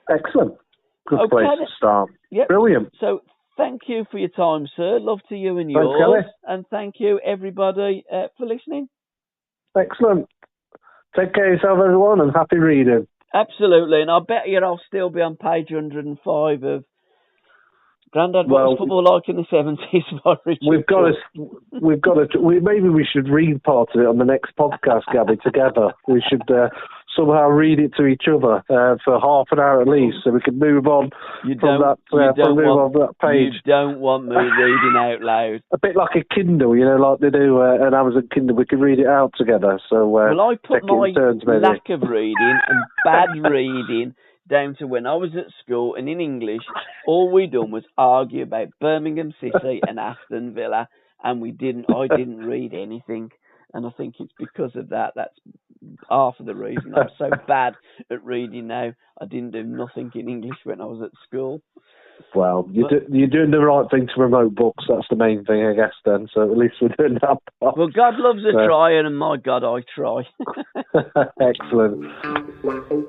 Excellent. Good place to start. Yep. Brilliant. So thank you for your time, sir. Love to you and yours. Thanks, Kelly. And thank you, everybody, for listening. Excellent. Take care of yourself, everyone, and happy reading. Absolutely. And I bet you I'll still be on page 105 of Grandad, what was football like in the 70s? Maybe we should read part of it on the next podcast, Gabbie, together. We should somehow read it to each other for half an hour at least, so we can move on from that page. You don't want me reading out loud. A bit like a Kindle, like they do an Amazon Kindle. We can read it out together. So I put my lack of reading and bad reading down to when I was at school, and in English, all we done was argue about Birmingham City and Aston Villa, and I didn't read anything, and I think it's because of that. That's half of the reason I'm so bad at reading now. I didn't do nothing in English when I was at school. Well, you're doing the right thing to promote books. That's the main thing, I guess, then. So at least we're doing that part. Well, God loves a tryer, and my God, I try. Excellent.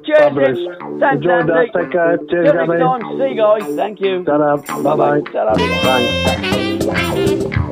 Cheers, fabulous. Thanks, enjoyed that. Andy. Take care. Cheers, Till next time. See you guys. Thank you. Ta-da. Bye-bye. Ta-da. Bye.